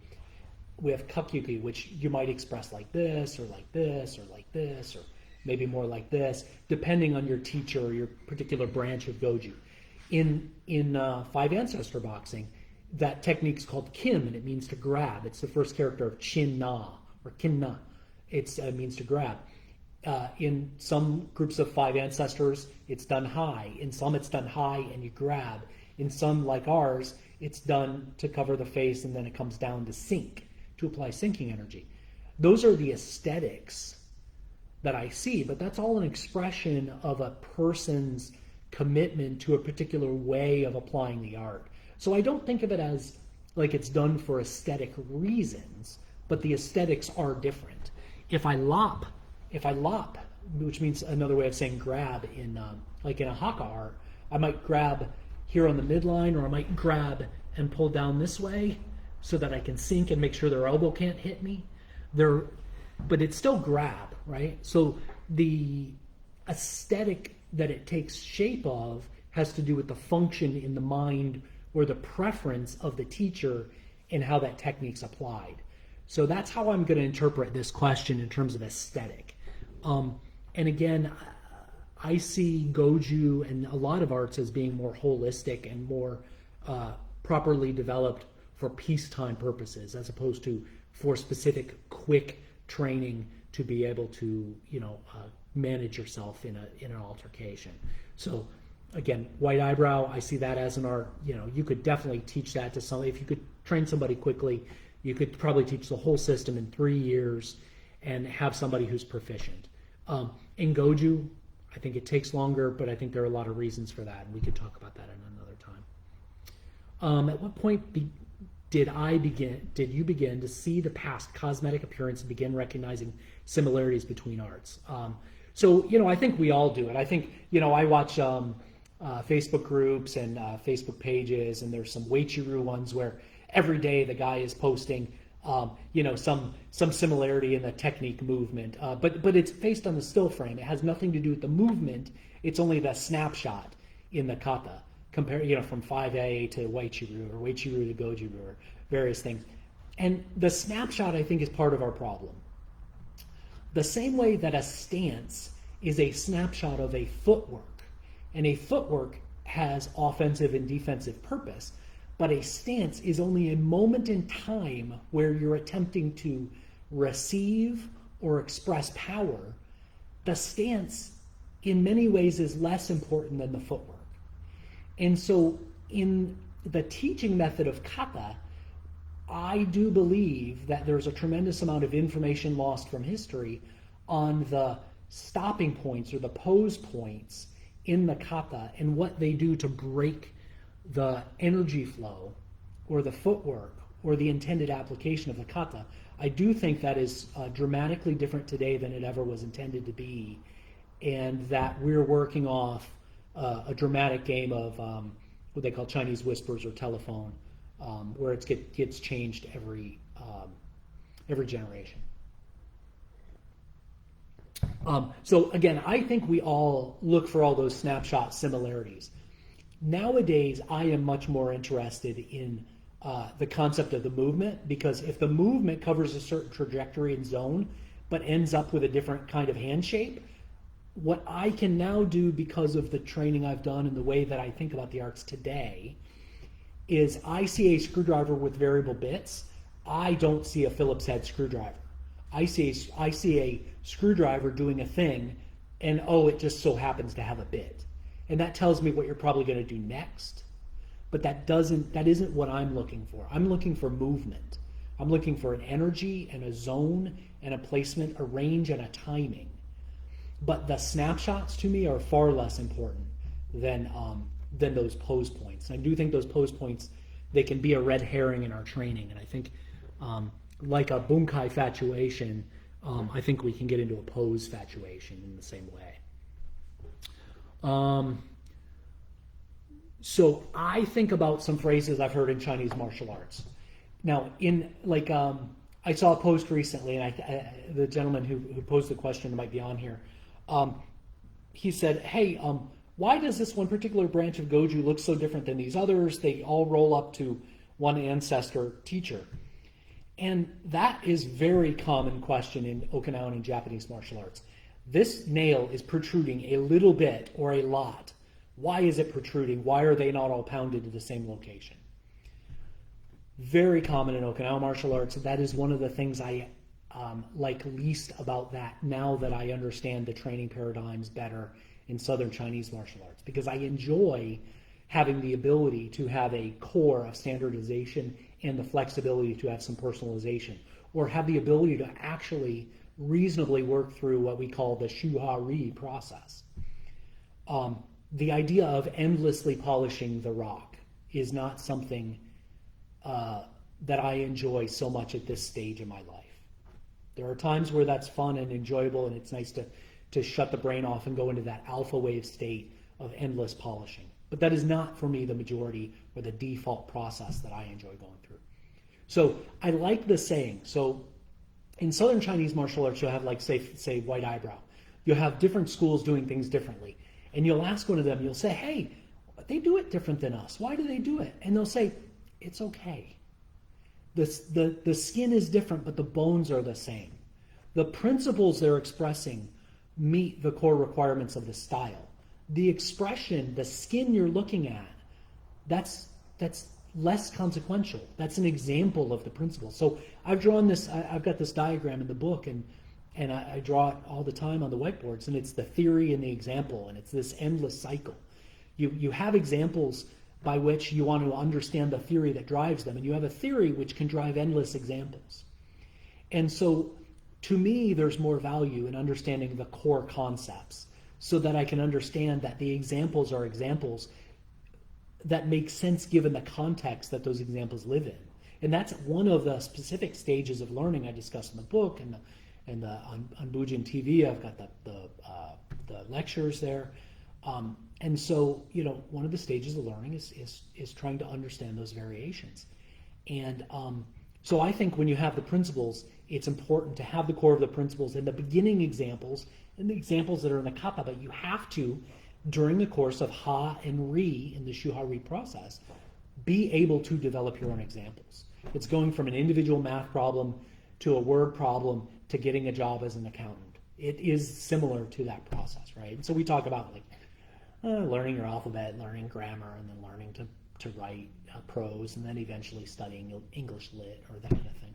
We have kakyuke, which you might express like this, or like this, or like this, or maybe more like this, depending on your teacher or your particular branch of Goju. In Five Ancestor boxing, that technique's called kim, and it means to grab. It's the first character of chin na, or kin na. It means to grab. In some groups of Five Ancestors, it's done high. In some, it's done high and you grab. In some, like ours, it's done to cover the face, and then it comes down to sink, to apply sinking energy. Those are the aesthetics that I see, but that's all an expression of a person's commitment to a particular way of applying the art. So I don't think of it as like it's done for aesthetic reasons, but the aesthetics are different. If I lop, which means another way of saying grab in like in a Haka art, I might grab here on the midline, or I might grab and pull down this way so that I can sink and make sure their elbow can't hit me. But it's still grab, right? So the aesthetic that it takes shape of has to do with the function in the mind or the preference of the teacher and how that technique's applied. So that's how I'm going to interpret this question in terms of aesthetic. And again, I see Goju and a lot of arts as being more holistic and more properly developed for peacetime purposes, as opposed to for specific quick training to be able to, manage yourself in an altercation. So again, white eyebrow, I see that as an art. You could definitely teach that to somebody. If you could train somebody quickly, you could probably teach the whole system in 3 years and have somebody who's proficient. In Goju, I think it takes longer, but I think there are a lot of reasons for that, and we could talk about that in another time. At what point did you begin to see the past cosmetic appearance and begin recognizing similarities between arts? So I think we all do it. I think, I watch Facebook groups and Facebook pages, and there's some Goju-ryu ones where every day the guy is posting, some similarity in the technique movement, but it's based on the still frame. It has nothing to do with the movement. It's only the snapshot in the kata, compare, from 5A to Goju-ryu or Goju-ryu to Goju-ryu or various things. And the snapshot, I think, is part of our problem. The same way that a stance is a snapshot of a footwork, and a footwork has offensive and defensive purpose, but a stance is only a moment in time where you're attempting to receive or express power. The stance, in many ways, is less important than the footwork. And so in the teaching method of kata, I do believe that there's a tremendous amount of information lost from history on the stopping points or the pose points in the kata and what they do to break the energy flow or the footwork or the intended application of the kata. I do think that is dramatically different today than it ever was intended to be, and that we're working off a dramatic game of what they call Chinese whispers or telephone, where it gets changed every generation. So again, I think we all look for all those snapshot similarities. Nowadays, I am much more interested in the concept of the movement, because if the movement covers a certain trajectory and zone, but ends up with a different kind of hand shape, what I can now do because of the training I've done and the way that I think about the arts today is I see a screwdriver with variable bits. I don't see a Phillips head screwdriver. I see a screwdriver doing a thing, and it just so happens to have a bit. And that tells me what you're probably going to do next. But that isn't what I'm looking for. I'm looking for movement. I'm looking for an energy and a zone and a placement, a range and a timing. But the snapshots to me are far less important than those pose points. And I do think those pose points, they can be a red herring in our training. And I think like a bunkai fatuation, I think we can get into a pose fatuation in the same way. So I think about some phrases I've heard in Chinese martial arts. Now, I saw a post recently, and the gentleman who posed the question might be on here. He said, hey, why does this one particular branch of Goju look so different than these others? They all roll up to one ancestor teacher. And that is very common question in Okinawan and Japanese martial arts. This nail is protruding a little bit or a lot. Why is it protruding? Why are they not all pounded to the same location? Very common in Okinawan martial arts. That is one of the things I like least about that now that I understand the training paradigms better in Southern Chinese martial arts, because I enjoy having the ability to have a core of standardization and the flexibility to have some personalization, or have the ability to actually reasonably work through what we call the Shu-ha-ri process. The idea of endlessly polishing the rock is not something that I enjoy so much at this stage in my life. There are times where that's fun and enjoyable, and it's nice to shut the brain off and go into that alpha wave state of endless polishing. But that is not, for me, the majority or the default process that I enjoy going through. So I like the saying. So in Southern Chinese martial arts, you'll have, like, say white eyebrow. You'll have different schools doing things differently. And you'll ask one of them, you'll say, hey, they do it different than us. Why do they do it? And they'll say, it's okay. The skin is different, but the bones are the same. The principles they're expressing meet the core requirements of the style. The expression, the skin you're looking at, that's less consequential. That's an example of the principle. So I've drawn this, I've got this diagram in the book, and I draw it all the time on the whiteboards, and it's the theory and the example, and it's this endless cycle. You have examples by which you want to understand the theory that drives them, and you have a theory which can drive endless examples. And so to me, there's more value in understanding the core concepts so that I can understand that the examples are examples that make sense given the context that those examples live in. And that's one of the specific stages of learning I discuss in the book, and on Fujian TV, I've got the lectures there. And so, one of the stages of learning is trying to understand those variations. And so I think when you have the principles, it's important to have the core of the principles and the beginning examples and the examples that are in the kata, but you have to, during the course of ha and ri in the Shu-ha-ri process, be able to develop your own examples. It's going from an individual math problem to a word problem to getting a job as an accountant. It is similar to that process, right? And so we talk about learning your alphabet, learning grammar, and then learning to write prose, and then eventually studying English lit or that kind of thing.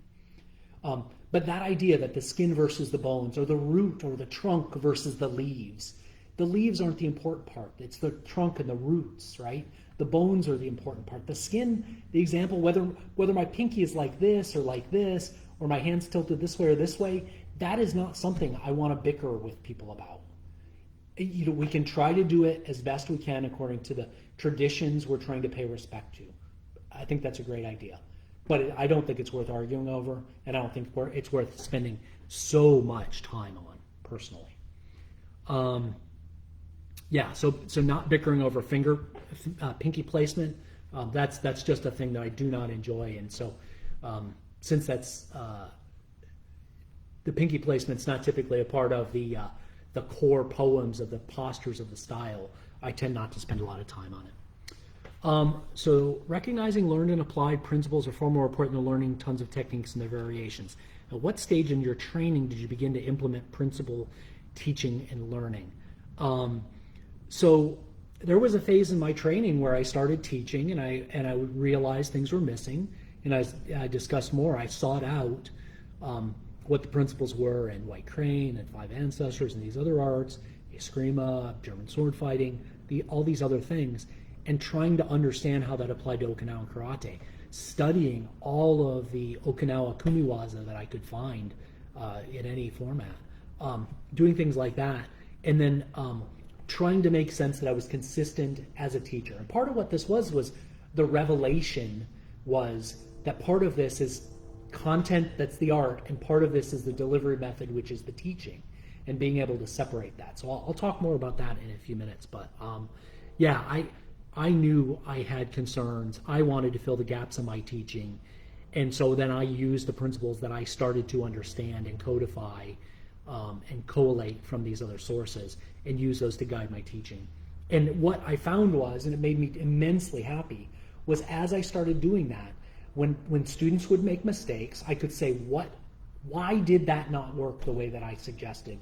But that idea that the skin versus the bones, or the root or the trunk versus the leaves aren't the important part. It's the trunk and the roots, right? The bones are the important part. The skin, the example, whether my pinky is like this, or my hand's tilted this way or this way, that is not something I want to bicker with people about. We can try to do it as best we can according to the traditions we're trying to pay respect to. I think that's a great idea. But I don't think it's worth arguing over, and I don't think it's worth spending so much time on, personally. So not bickering over pinky placement, that's just a thing that I do not enjoy. And so since that's the pinky placement's not typically a part of the core poems of the postures of the style, I tend not to spend a lot of time on it. So recognizing learned and applied principles are far more important than learning tons of techniques and their variations. At what stage in your training did you begin to implement principle teaching and learning? So there was a phase in my training where I started teaching, and I would realize things were missing, and I discussed more. I sought out what the principles were in White Crane and Five Ancestors and these other arts, Eskrima, German sword fighting, all these other things, and trying to understand how that applied to Okinawan karate, studying all of the Okinawa kumiwaza that I could find in any format, doing things like that, and then trying to make sense that I was consistent as a teacher. And part of what this was the revelation was that part of this is content, that's the art, and part of this is the delivery method, which is the teaching, and being able to separate that. So I'll talk more about that in a few minutes. But I knew I had concerns. I wanted to fill the gaps in my teaching. And so then I used the principles that I started to understand and codify and collate from these other sources and use those to guide my teaching. And what I found was, and it made me immensely happy, was as I started doing that, when students would make mistakes, I could say, why did that not work the way that I suggested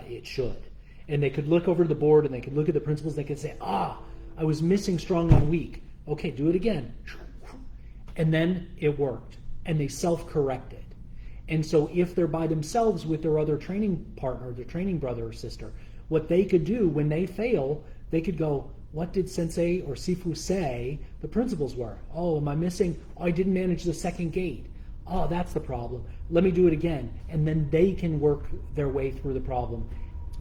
it should? And they could look over the board and they could look at the principles. They could say, I was missing strong on weak. Okay, do it again. And then it worked. And they self-corrected. And so if they're by themselves with their other training partner, their training brother or sister, what they could do when they fail, they could go, what did sensei or sifu say the principles were? Oh, am I missing? Oh, I didn't manage the second gate. Oh, that's the problem. Let me do it again. And then they can work their way through the problem.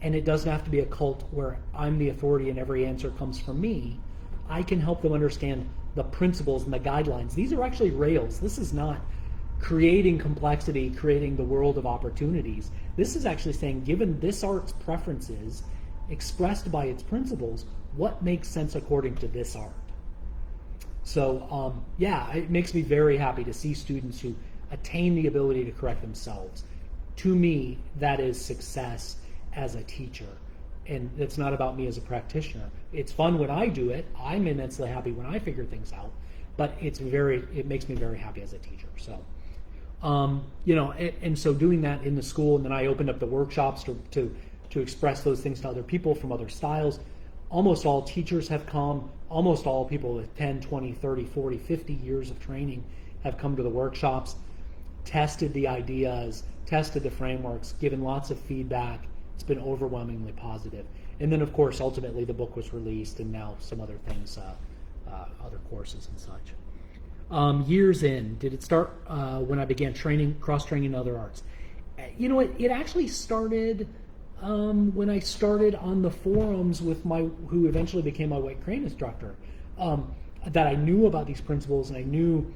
And it doesn't have to be a cult where I'm the authority and every answer comes from me. I can help them understand the principles and the guidelines. These are actually rails. This is not creating complexity, creating the world of opportunities. This is actually saying, given this art's preferences expressed by its principles, what makes sense according to this art? So it makes me very happy to see students who attain the ability to correct themselves. To me, that is success as a teacher. And it's not about me as a practitioner. It's fun when I do it. I'm immensely happy when I figure things out, but it makes me very happy as a teacher. So, and so doing that in the school, and then I opened up the workshops to express those things to other people from other styles. Almost all teachers have come. Almost all people with 10, 20, 30, 40, 50 years of training have come to the workshops, tested the ideas, tested the frameworks, given lots of feedback. It's been overwhelmingly positive. And then, of course, ultimately the book was released, and now some other things, other courses and such. Years in, did it start when I began cross-training in other arts? It actually started when I started on the forums with who eventually became my white crane instructor, that I knew about these principles, and I knew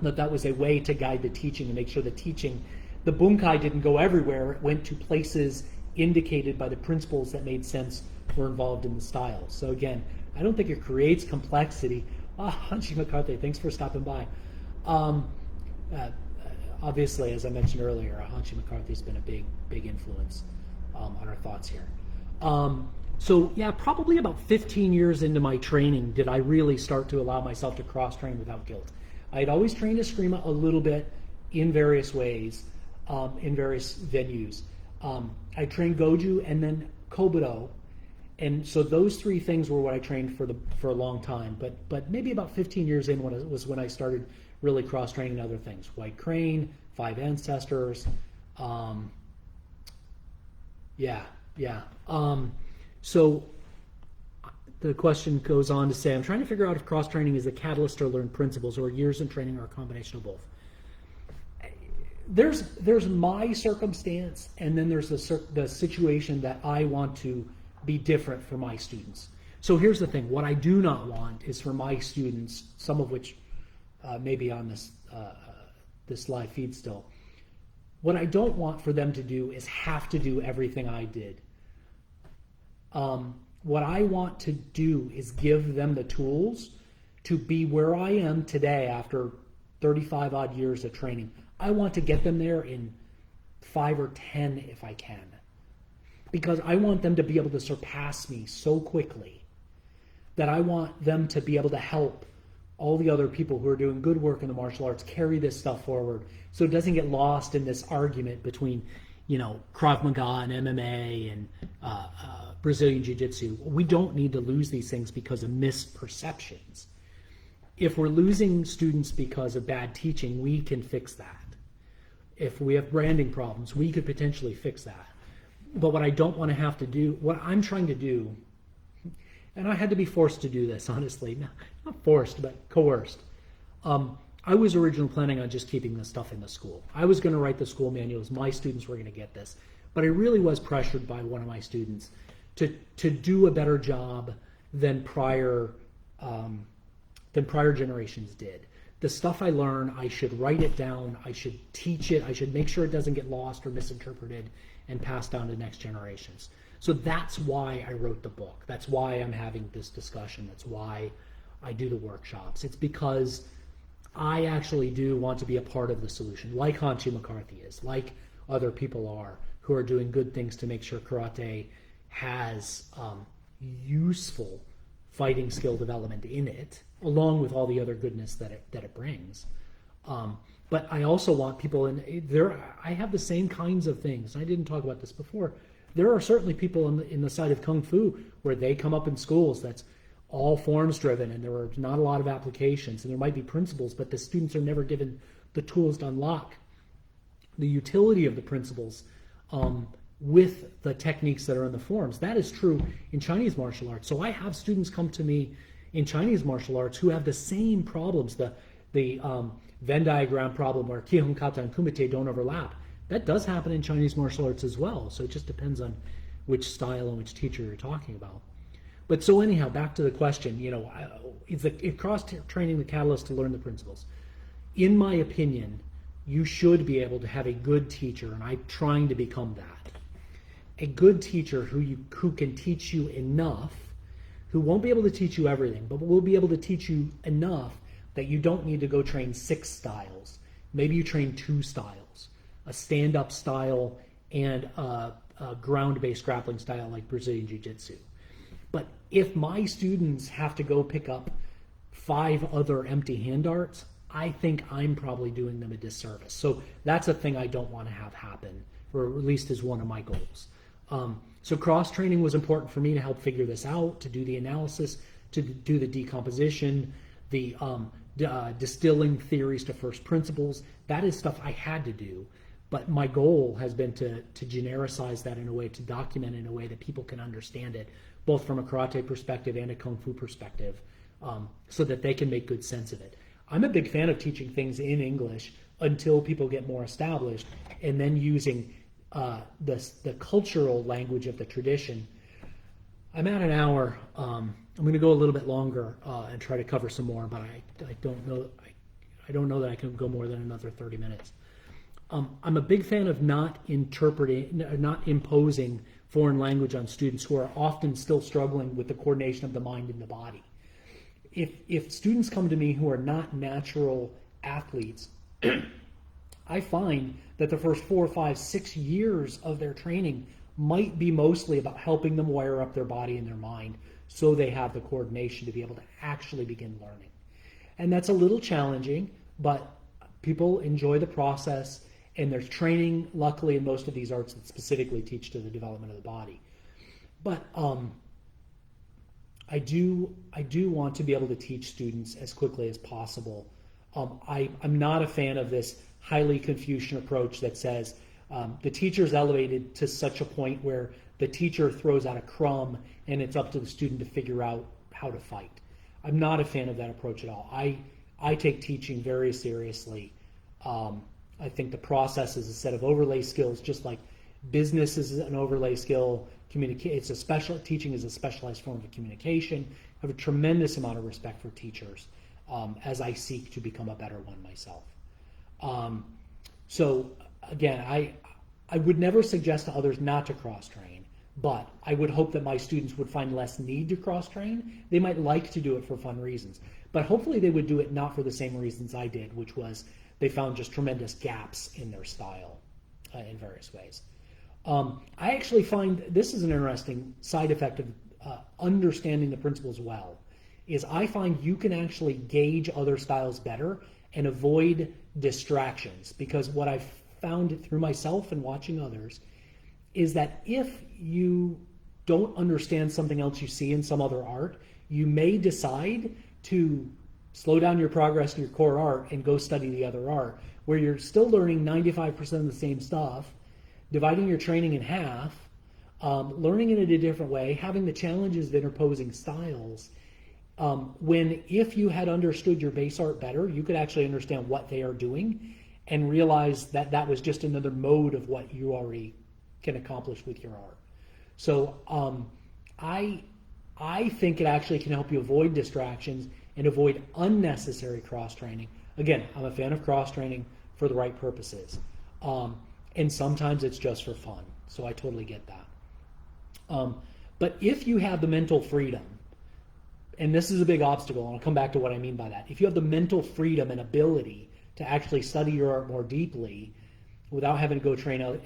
that was a way to guide the teaching and make sure the bunkai didn't go everywhere. It went to places indicated by the principles that made sense were involved in the style. So again, I don't think it creates complexity. Hanshi McCarthy, thanks for stopping by. Obviously, as I mentioned earlier, Hanshi McCarthy's been a big influence on our thoughts here. So yeah, probably about 15 years into my training did I really start to allow myself to cross-train without guilt. I had always trained Eskrima a little bit in various ways, in various venues. I trained Goju and then Kobudo, and so those three things were what I trained for a long time. But maybe about 15 years in was when I started really cross-training other things. White crane, five ancestors. So the question goes on to say, I'm trying to figure out if cross-training is a catalyst to learn principles, or years in training, or a combination of both. There's my circumstance, and then there's the situation that I want to be different for my students. So here's the thing. What I do not want is for my students, some of which may be on this live feed still, what I don't want for them to do is have to do everything I did. What I want to do is give them the tools to be where I am today after 35 odd years of training. I want to get them there in 5 or 10 if I can, because I want them to be able to surpass me so quickly that I want them to be able to help all the other people who are doing good work in the martial arts carry this stuff forward, so it doesn't get lost in this argument between, Krav Maga and MMA and Brazilian Jiu-Jitsu. We don't need to lose these things because of misperceptions. If we're losing students because of bad teaching, we can fix that. If we have branding problems, we could potentially fix that. But what I don't want to have to do, what I'm trying to do, and I had to be forced to do this, honestly, not forced, but coerced. I was originally planning on just keeping this stuff in the school. I was going to write the school manuals. My students were going to get this. But I really was pressured by one of my students to do a better job than prior generations did. The stuff I learn, I should write it down, I should teach it, I should make sure it doesn't get lost or misinterpreted and passed down to next generations. So that's why I wrote the book. That's why I'm having this discussion. That's why I do the workshops. It's because I actually do want to be a part of the solution, like Hanshi McCarthy is, like other people are, who are doing good things to make sure karate has useful fighting skill development in it, along with all the other goodness that it brings. But I also want people I have the same kinds of things. I didn't talk about this before. There are certainly people in the side of Kung Fu where they come up in schools that's all forms driven, and there are not a lot of applications, and there might be principles, but the students are never given the tools to unlock the utility of the principles with the techniques that are in the forms. That is true in Chinese martial arts. So I have students come to me in Chinese martial arts who have the same problems, the Venn diagram problem where Kihon, Kata, and Kumite don't overlap. That does happen in Chinese martial arts as well. So it just depends on which style and which teacher you're talking about. But so anyhow, back to the question, is cross-training the catalyst to learn the principles? In my opinion, you should be able to have a good teacher, and I'm trying to become that. A good teacher who can teach you enough, who won't be able to teach you everything, but will be able to teach you enough that you don't need to go train 6 styles. Maybe you train 2 styles, a stand-up style and a a ground-based grappling style like Brazilian Jiu-Jitsu. But if my students have to go pick up 5 other empty hand darts, I think I'm probably doing them a disservice. So that's a thing I don't want to have happen, or at least is one of my goals. So cross-training was important for me to help figure this out, to do the analysis, to do the decomposition, the distilling theories to first principles. That is stuff I had to do. But my goal has been to genericize that in a way, to document it in a way that people can understand it, both from a karate perspective and a kung fu perspective, so that they can make good sense of it. I'm a big fan of teaching things in English until people get more established, and then using the cultural language of the tradition. I'm at an hour. I'm going to go a little bit longer and try to cover some more, but I don't know. I don't know that I can go more than another 30 minutes. I'm a big fan of not imposing foreign language on students who are often still struggling with the coordination of the mind and the body. If students come to me who are not natural athletes, I find that the first 4, 5, 6 years of their training might be mostly about helping them wire up their body and their mind so they have the coordination to be able to actually begin learning. And that's a little challenging, but people enjoy the process, and there's training, luckily, in most of these arts that specifically teach to the development of the body. But I do want to be able to teach students as quickly as possible. I'm not a fan of this highly Confucian approach that says the teacher's elevated to such a point where the teacher throws out a crumb and it's up to the student to figure out how to fight. I'm not a fan of that approach at all. I take teaching very seriously. I think the process is a set of overlay skills, just like business is an overlay skill. Teaching is a specialized form of communication. I have a tremendous amount of respect for teachers as I seek to become a better one myself. So again, I would never suggest to others not to cross-train, but I would hope that my students would find less need to cross-train. They might like to do it for fun reasons, but hopefully they would do it not for the same reasons I did, which was they found just tremendous gaps in their style in various ways. I actually find this is an interesting side effect of understanding the principles well, is I find you can actually gauge other styles better and avoid distractions, because what I've found through myself and watching others is that if you don't understand something else you see in some other art, you may decide to slow down your progress in your core art and go study the other art, where you're still learning 95% of the same stuff, dividing your training in half, learning it in a different way, having the challenges of interposing styles, when if you had understood your base art better, you could actually understand what they are doing and realize that that was just another mode of what you already can accomplish with your art. So I think it actually can help you avoid distractions and avoid unnecessary cross-training. Again, I'm a fan of cross-training for the right purposes. And sometimes it's just for fun. So I totally get that. But if you have the mental freedom, and this is a big obstacle, and I'll come back to what I mean by that. If you have the mental freedom and ability to actually study your art more deeply without having to go train out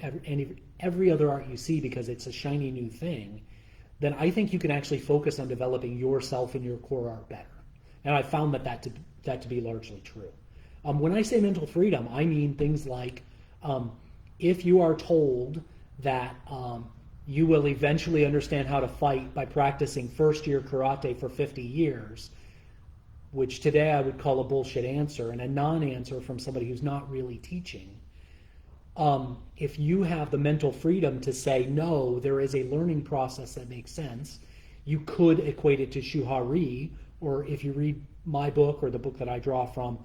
every other art you see because it's a shiny new thing, then I think you can actually focus on developing yourself and your core art better. And I found that to be largely true. When I say mental freedom, I mean things like if you are told that you will eventually understand how to fight by practicing first-year karate for 50 years, which today I would call a bullshit answer and a non-answer from somebody who's not really teaching. If you have the mental freedom to say, no, there is a learning process that makes sense, you could equate it to Shu-ha-ri, or if you read my book or the book that I draw from,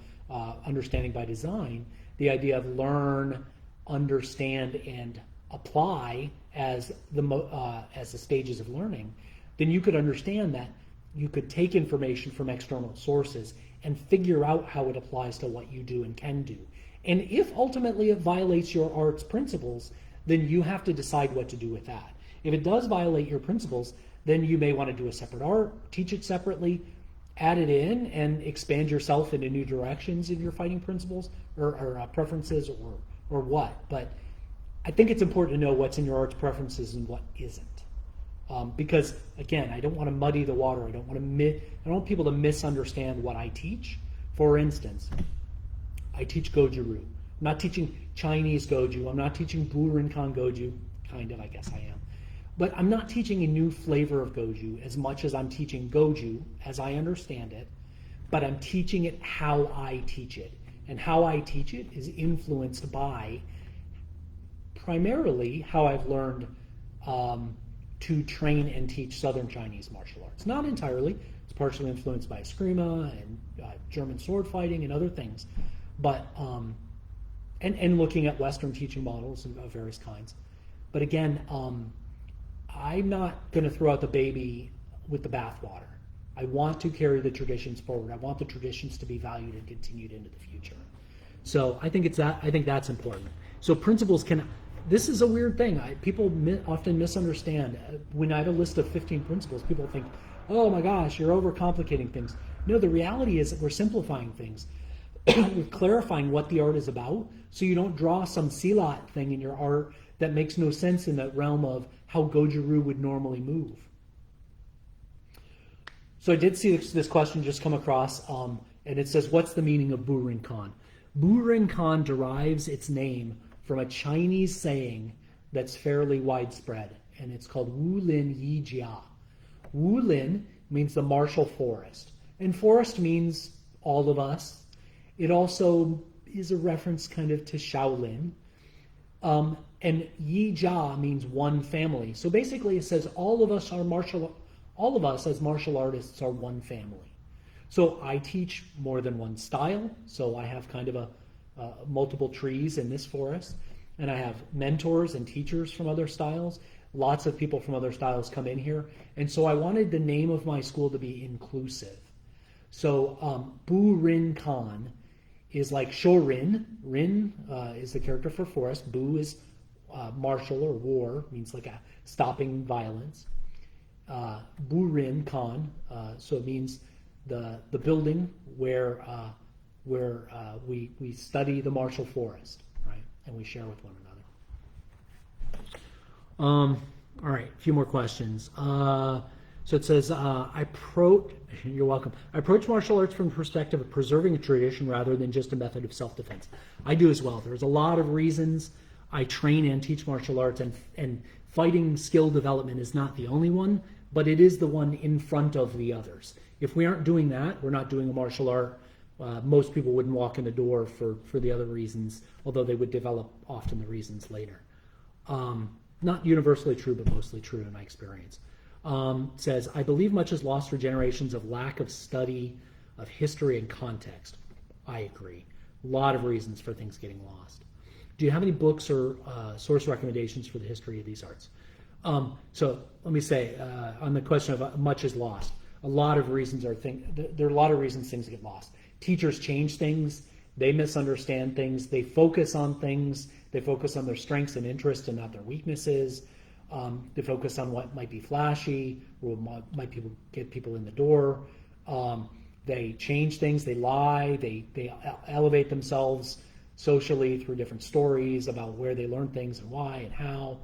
Understanding by Design, the idea of learn, understand, and apply as the stages of learning, then you could understand that you could take information from external sources and figure out how it applies to what you do and can do. And if ultimately it violates your art's principles, then you have to decide what to do with that. If it does violate your principles, then you may want to do a separate art, teach it separately, add it in, and expand yourself into new directions in your fighting principles or preferences or what. But I think it's important to know what's in your arts preferences and what isn't. Because again, I don't want to muddy the water. I don't want people to misunderstand what I teach. For instance, I teach Goju-ryu. I'm not teaching Chinese Goju. I'm not teaching Burinkan Goju. Kind of, I guess I am. But I'm not teaching a new flavor of Goju as much as I'm teaching Goju as I understand it. But I'm teaching it how I teach it. And how I teach it is influenced by primarily how I've learned to train and teach Southern Chinese martial arts. Not entirely. It's partially influenced by Eskrima and German sword fighting and other things. But, and looking at Western teaching models of various kinds. But again, I'm not going to throw out the baby with the bathwater. I want to carry the traditions forward. I want the traditions to be valued and continued into the future. So I think that's important. So principles can. This is a weird thing. People often misunderstand. When I have a list of 15 principles, people think, "Oh my gosh, you're overcomplicating things." No, the reality is that we're simplifying things. We're clarifying what the art is about, so you don't draw some silat thing in your art that makes no sense in the realm of how Goju-ryu would normally move. So I did see this question just come across, and it says, what's the meaning of Burinkan? Burinkan derives its name from a Chinese saying that's fairly widespread, and it's called Wulin Yi Jia. Wulin means the martial forest, and forest means all of us. It also is a reference kind of to Shaolin. And Yi Jia means one family. So basically it says all of us as martial artists are one family. So I teach more than one style. So I have kind of a multiple trees in this forest. And I have mentors and teachers from other styles. Lots of people from other styles come in here. And so I wanted the name of my school to be inclusive. So Burinkan is like Shorin. Rin is the character for forest. Bu is martial or war, means like a stopping violence. Burinkan, so it means the building where we study the martial forest, right? And we share with one another. All right, a few more questions. So it says, you're welcome. I approach martial arts from the perspective of preserving a tradition rather than just a method of self-defense. I do as well. There's a lot of reasons I train and teach martial arts, and fighting skill development is not the only one, but it is the one in front of the others. If we aren't doing that, we're not doing a martial art. Most people wouldn't walk in the door for the other reasons, although they would develop often the reasons later. Not universally true, but mostly true in my experience. Says, I believe much is lost for generations of lack of study of history and context. I agree. A lot of reasons for things getting lost. Do you have any books or source recommendations for the history of these arts? So let me say, on the question of much is lost, a lot of reasons there are a lot of reasons things get lost. Teachers change things, they misunderstand things, they focus on things, they focus on their strengths and interests and not their weaknesses. They focus on what might be flashy, or what might get people in the door. They change things, they lie, they elevate themselves socially through different stories about where they learn things and why and how.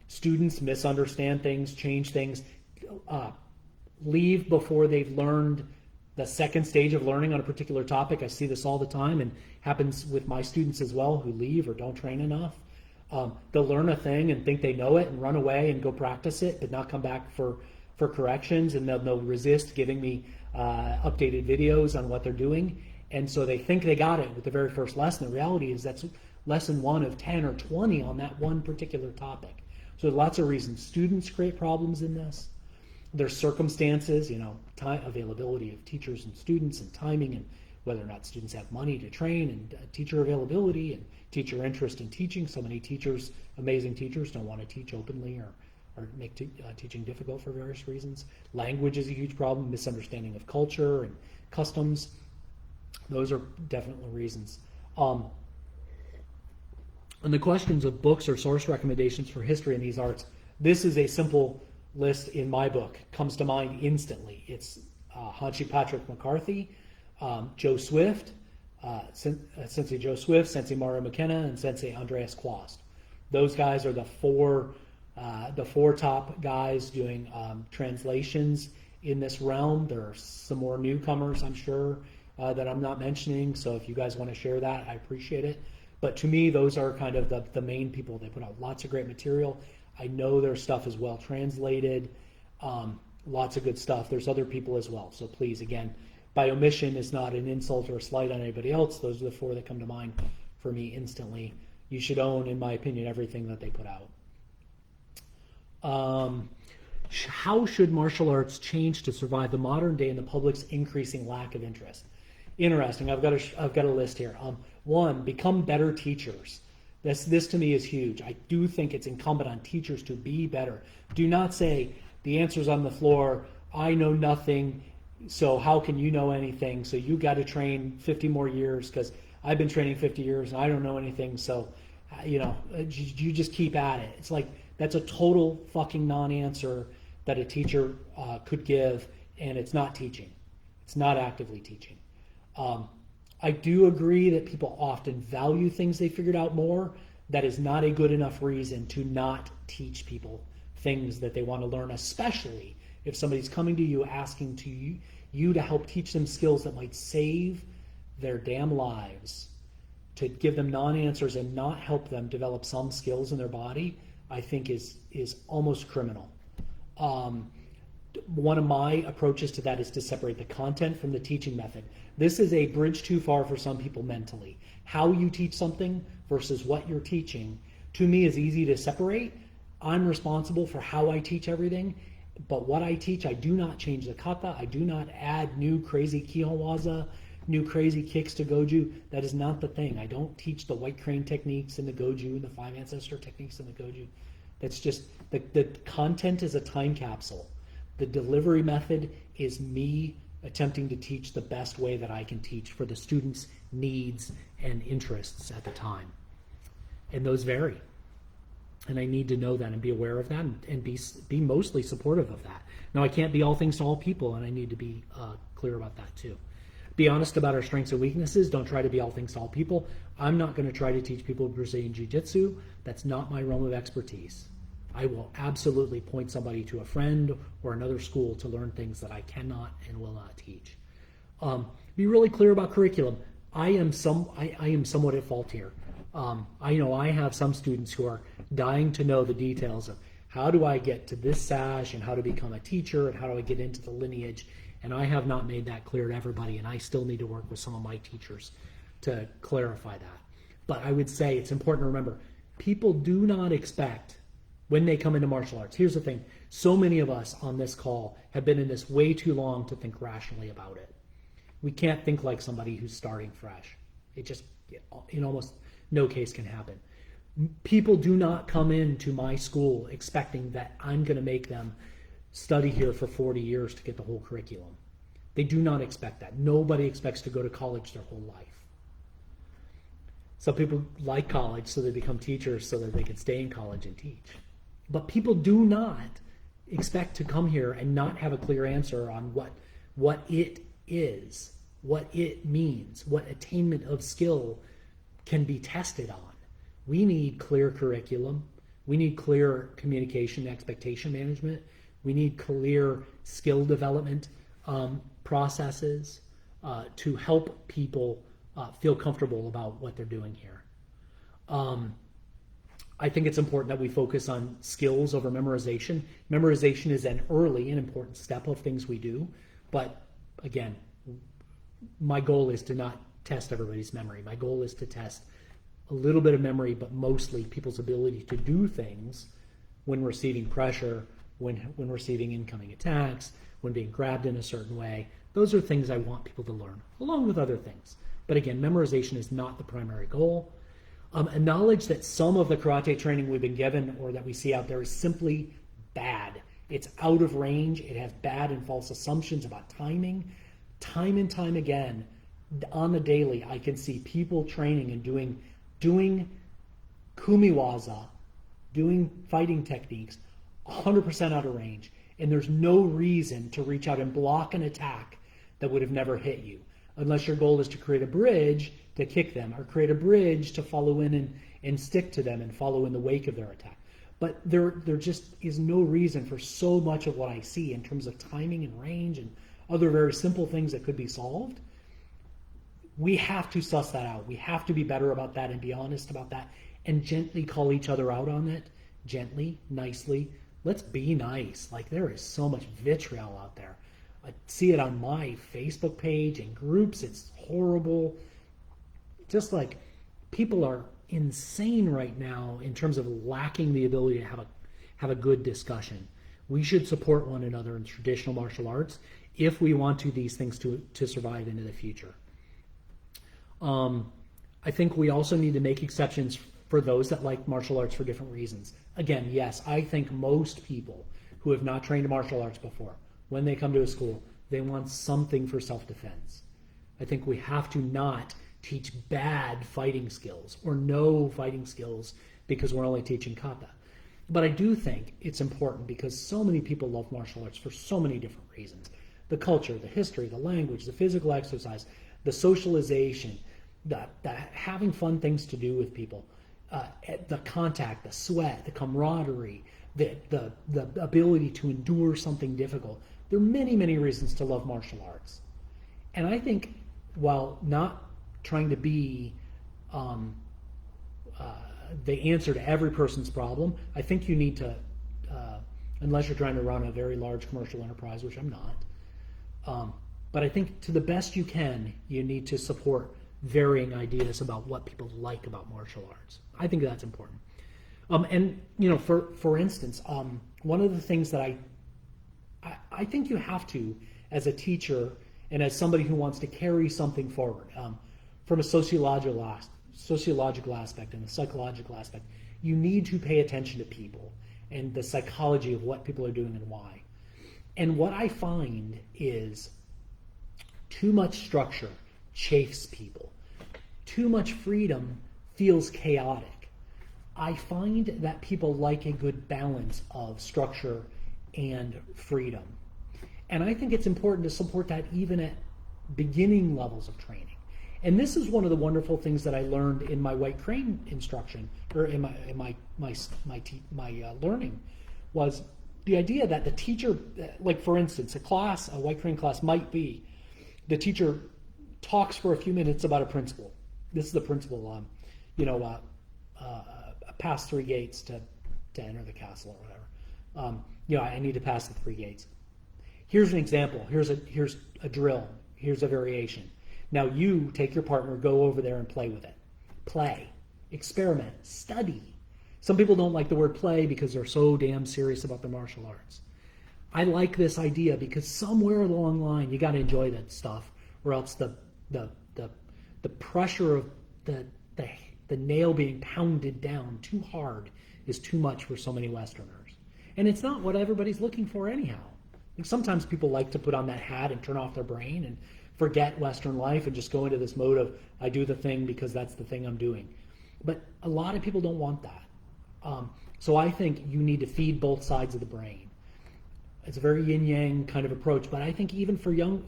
Students misunderstand things, change things, leave before they've learned the second stage of learning on a particular topic. I see this all the time, and happens with my students as well who leave or don't train enough. They'll learn a thing and think they know it and run away and go practice it, but not come back for corrections, and they'll resist giving me updated videos on what they're doing. And so they think they got it with the very first lesson. The reality is that's lesson 1 of 10 or 20 on that one particular topic. So lots of reasons. Students create problems in this. There's circumstances, time availability of teachers and students, and timing, and whether or not students have money to train, and teacher availability and teacher interest in teaching. So many teachers, amazing teachers, don't want to teach openly or make teaching difficult for various reasons. Language is a huge problem, misunderstanding of culture and customs. Those are definitely reasons. And the questions of books or source recommendations for history in these arts, this is a simple list in my book, comes to mind instantly. It's Hanshi Patrick McCarthy, Joe Swift, Sensei Joe Swift, Sensei Mario McKenna, and Sensei Andreas Quast. Those guys are the four top guys doing translations in this realm. There are some more newcomers, I'm sure, that I'm not mentioning. So if you guys want to share that, I appreciate it. But to me, those are kind of the main people. They put out lots of great material. I know their stuff is well translated. Lots of good stuff. There's other people as well. So please, again, by omission is not an insult or a slight on anybody else. Those are the four that come to mind for me instantly. You should own, in my opinion, everything that they put out. How should martial arts change to survive the modern day and the public's increasing lack of interest? Interesting. I've got a list here. One, become better teachers. This to me is huge. I do think it's incumbent on teachers to be better. Do not say the answer's on the floor. I know nothing, so how can you know anything? So you got to train 50 more years because I've been training 50 years and I don't know anything. So, you just keep at it. It's like that's a total fucking non-answer that a teacher could give, and it's not teaching. It's not actively teaching. I do agree that people often value things they figured out more. That is not a good enough reason to not teach people things that they want to learn, especially if somebody's coming to you asking you to help teach them skills that might save their damn lives. To give them non-answers and not help them develop some skills in their body, I think is almost criminal. One of my approaches to that is to separate the content from the teaching method. This is a bridge too far for some people mentally. How you teach something versus what you're teaching, to me, is easy to separate. I'm responsible for how I teach everything, but what I teach, I do not change the kata. I do not add new crazy kihon waza, new crazy kicks to Goju. That is not the thing. I don't teach the white crane techniques in the Goju and the five ancestor techniques in the Goju. That's just, the content is a time capsule. The delivery method is me attempting to teach the best way that I can teach for the students' needs and interests at the time. And those vary. And I need to know that and be aware of that and be mostly supportive of that. Now, I can't be all things to all people, and I need to be clear about that too. Be honest about our strengths and weaknesses. Don't try to be all things to all people. I'm not going to try to teach people Brazilian Jiu-Jitsu. That's not my realm of expertise. I will absolutely point somebody to a friend or another school to learn things that I cannot and will not teach. Be really clear about curriculum. I am somewhat at fault here. I know I have some students who are dying to know the details of how do I get to this sash and how to become a teacher and how do I get into the lineage, and I have not made that clear to everybody, and I still need to work with some of my teachers to clarify that. But I would say it's important to remember, people do not expect when they come into martial arts. Here's the thing. So many of us on this call have been in this way too long to think rationally about it. We can't think like somebody who's starting fresh. It just, in almost no case, can happen. People do not come into my school expecting that I'm going to make them study here for 40 years to get the whole curriculum. They do not expect that. Nobody expects to go to college their whole life. Some people like college so they become teachers so that they can stay in college and teach. But people do not expect to come here and not have a clear answer on what it is, what it means, what attainment of skill can be tested on. We need clear curriculum. We need clear communication, expectation management. We need clear skill development processes to help people feel comfortable about what they're doing here. I think it's important that we focus on skills over memorization. Memorization is an early and important step of things we do, but again, my goal is to not test everybody's memory. My goal is to test a little bit of memory, but mostly people's ability to do things when receiving pressure, when receiving incoming attacks, when being grabbed in a certain way. Those are things I want people to learn, along with other things. But again, memorization is not the primary goal. A knowledge that some of the karate training we've been given or that we see out there is simply bad. It's out of range. It has bad and false assumptions about timing. Time and time again, on the daily, I can see people training and doing kumiwaza, doing fighting techniques 100% out of range. And there's no reason to reach out and block an attack that would have never hit you, unless your goal is to create a bridge to kick them or create a bridge to follow in and stick to them and follow in the wake of their attack. But there just is no reason for so much of what I see in terms of timing and range and other very simple things that could be solved. We have to suss that out. We have to be better about that and be honest about that and gently call each other out on it. Gently, nicely. Let's be nice. Like, there is so much vitriol out there. I see it on my Facebook page and groups. It's horrible. Just like, people are insane right now in terms of lacking the ability to have a good discussion. We should support one another in traditional martial arts if we want these things to survive into the future. I think we also need to make exceptions for those that like martial arts for different reasons. Again, yes, I think most people who have not trained martial arts before, when they come to a school, they want something for self-defense. I think we have to not teach bad fighting skills or no fighting skills because we're only teaching kata. But I do think it's important because so many people love martial arts for so many different reasons. The culture, the history, the language, the physical exercise, the socialization, the having fun things to do with people, the contact, the sweat, the camaraderie, the ability to endure something difficult. There are many, many reasons to love martial arts. And I think while not trying to be the answer to every person's problem, I think you need to, unless you're trying to run a very large commercial enterprise, which I'm not, but I think to the best you can, you need to support varying ideas about what people like about martial arts. I think that's important. And for instance, one of the things that I think you have to, as a teacher and as somebody who wants to carry something forward, from a sociological aspect and a psychological aspect, you need to pay attention to people and the psychology of what people are doing and why. And what I find is too much structure chafes people. Too much freedom feels chaotic. I find that people like a good balance of structure and freedom. And I think it's important to support that even at beginning levels of training. And this is one of the wonderful things that I learned in my White Crane instruction, or in my learning, was the idea that the teacher, like for instance, a White Crane class might be, the teacher talks for a few minutes about a principle. This is the principle, pass 3 gates to enter the castle or whatever. I need to pass the 3 gates. Here's an example. Here's a drill. Here's a variation. Now you take your partner, go over there and play with it. Play, experiment, study. Some people don't like the word play because they're so damn serious about the martial arts. I like this idea because somewhere along the line you got to enjoy that stuff, or else the pressure of the nail being pounded down too hard is too much for so many Westerners. And it's not what everybody's looking for anyhow. Like sometimes people like to put on that hat and turn off their brain and forget Western life and just go into this mode of, I do the thing because that's the thing I'm doing. But a lot of people don't want that. So I think you need to feed both sides of the brain. It's a very yin-yang kind of approach, but I think even for young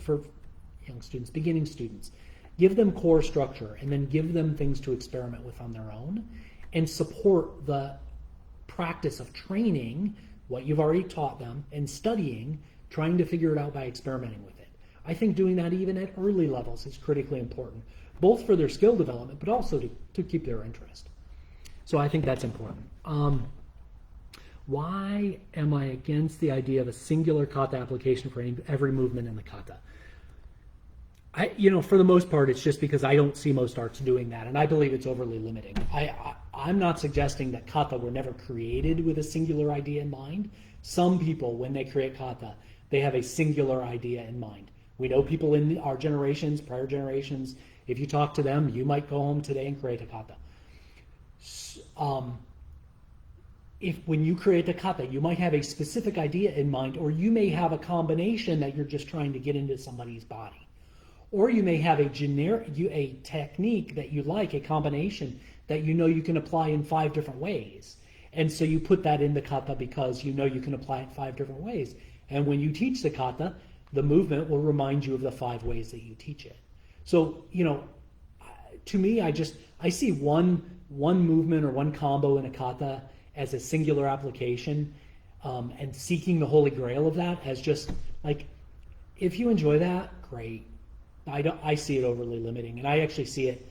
students, beginning students, give them core structure and then give them things to experiment with on their own and support the practice of training what you've already taught them and studying, trying to figure it out by experimenting with it. I think doing that even at early levels is critically important, both for their skill development, but also to keep their interest. So I think that's important. Why am I against the idea of a singular kata application for every movement in the kata? For the most part, it's just because I don't see most arts doing that, and I believe it's overly limiting. I'm not suggesting that kata were never created with a singular idea in mind. Some people, when they create kata, they have a singular idea in mind. We know people in our generations, prior generations, if you talk to them, you might go home today and create a kata. When you create a kata, you might have a specific idea in mind, or you may have a combination that you're just trying to get into somebody's body. Or you may have a technique that you like, a combination that you can apply in 5 different ways. And so you put that in the kata because you can apply it 5 different ways. And when you teach the kata, the movement will remind you of the 5 ways that you teach it. So, to me, I see one movement or one combo in a kata as a singular application, and seeking the holy grail of that as just like, if you enjoy that, great. I see it overly limiting, and I actually see it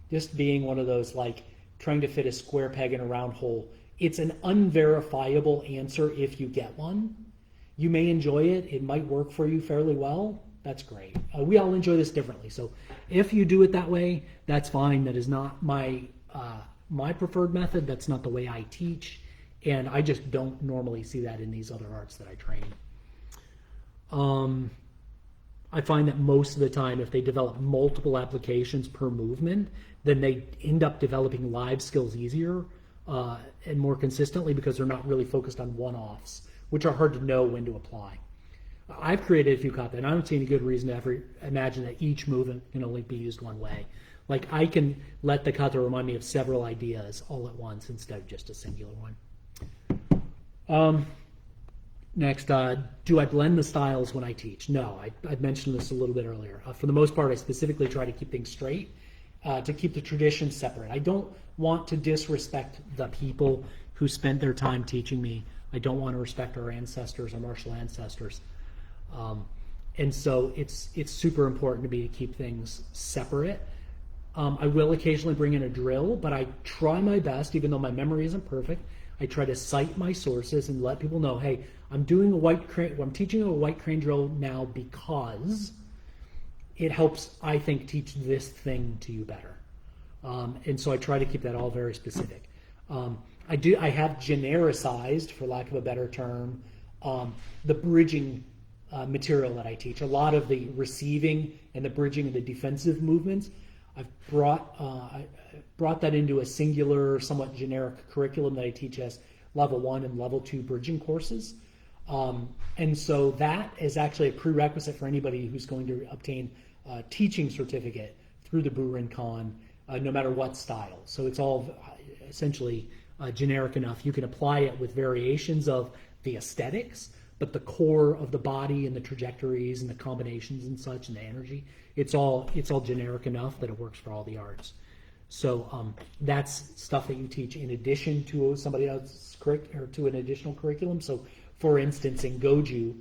just being one of those like trying to fit a square peg in a round hole. It's an unverifiable answer if you get one. You may enjoy it. It might work for you fairly well. That's great. We all enjoy this differently. So if you do it that way, that's fine. That is not my preferred method. That's not the way I teach. And I just don't normally see that in these other arts that I train. I find that most of the time, if they develop multiple applications per movement, then they end up developing live skills easier and more consistently because they're not really focused on one-offs, which are hard to know when to apply. I've created a few kata, and I don't see any good reason to ever imagine that each movement can only be used one way. Like, I can let the kata remind me of several ideas all at once instead of just a singular one. Next, do I blend the styles when I teach? No, I mentioned this a little bit earlier. For the most part, I specifically try to keep things straight, to keep the traditions separate. I don't want to disrespect the people who spent their time teaching me. I don't want to respect our ancestors, our martial ancestors. And so it's super important to me to keep things separate. I will occasionally bring in a drill, but I try my best, even though my memory isn't perfect. I try to cite my sources and let people know, hey, I'm teaching a white crane drill now because it helps, I think, teach this thing to you better. And so I try to keep that all very specific. I have genericized, for lack of a better term, the bridging material that I teach. A lot of the receiving and the bridging and the defensive movements, I've brought that into a singular, somewhat generic curriculum that I teach as level 1 and level 2 bridging courses. And so that is actually a prerequisite for anybody who's going to obtain a teaching certificate through the Burinkan, no matter what style. So it's all essentially generic enough. You can apply it with variations of the aesthetics, but the core of the body and the trajectories and the combinations and such and the energy, it's all generic enough that it works for all the arts. So that's stuff that you teach in addition to somebody else's or to an additional curriculum. So for instance, in Goju,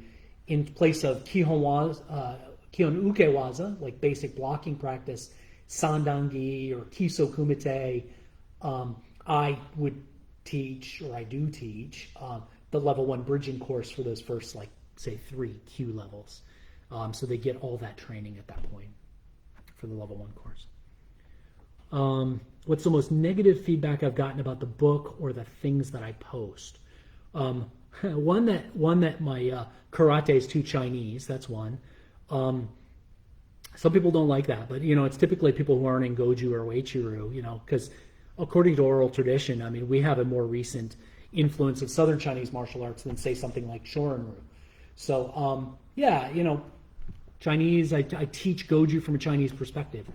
in place of Kihon Uke Waza, like basic blocking practice, Sandangi or Kiso Kumite, I would teach, or I do teach, the level 1 bridging course for those first, like, say, 3 Q levels. So they get all that training at that point for the level 1 course. What's the most negative feedback I've gotten about the book or the things that I post? One that my karate is too Chinese. That's one. Some people don't like that, but it's typically people who aren't in Goju or Uechi-ryu, because according to oral tradition, I mean, we have a more recent influence of Southern Chinese martial arts than, say, something like Shorin-ryu. So, Chinese, I teach Goju from a Chinese perspective.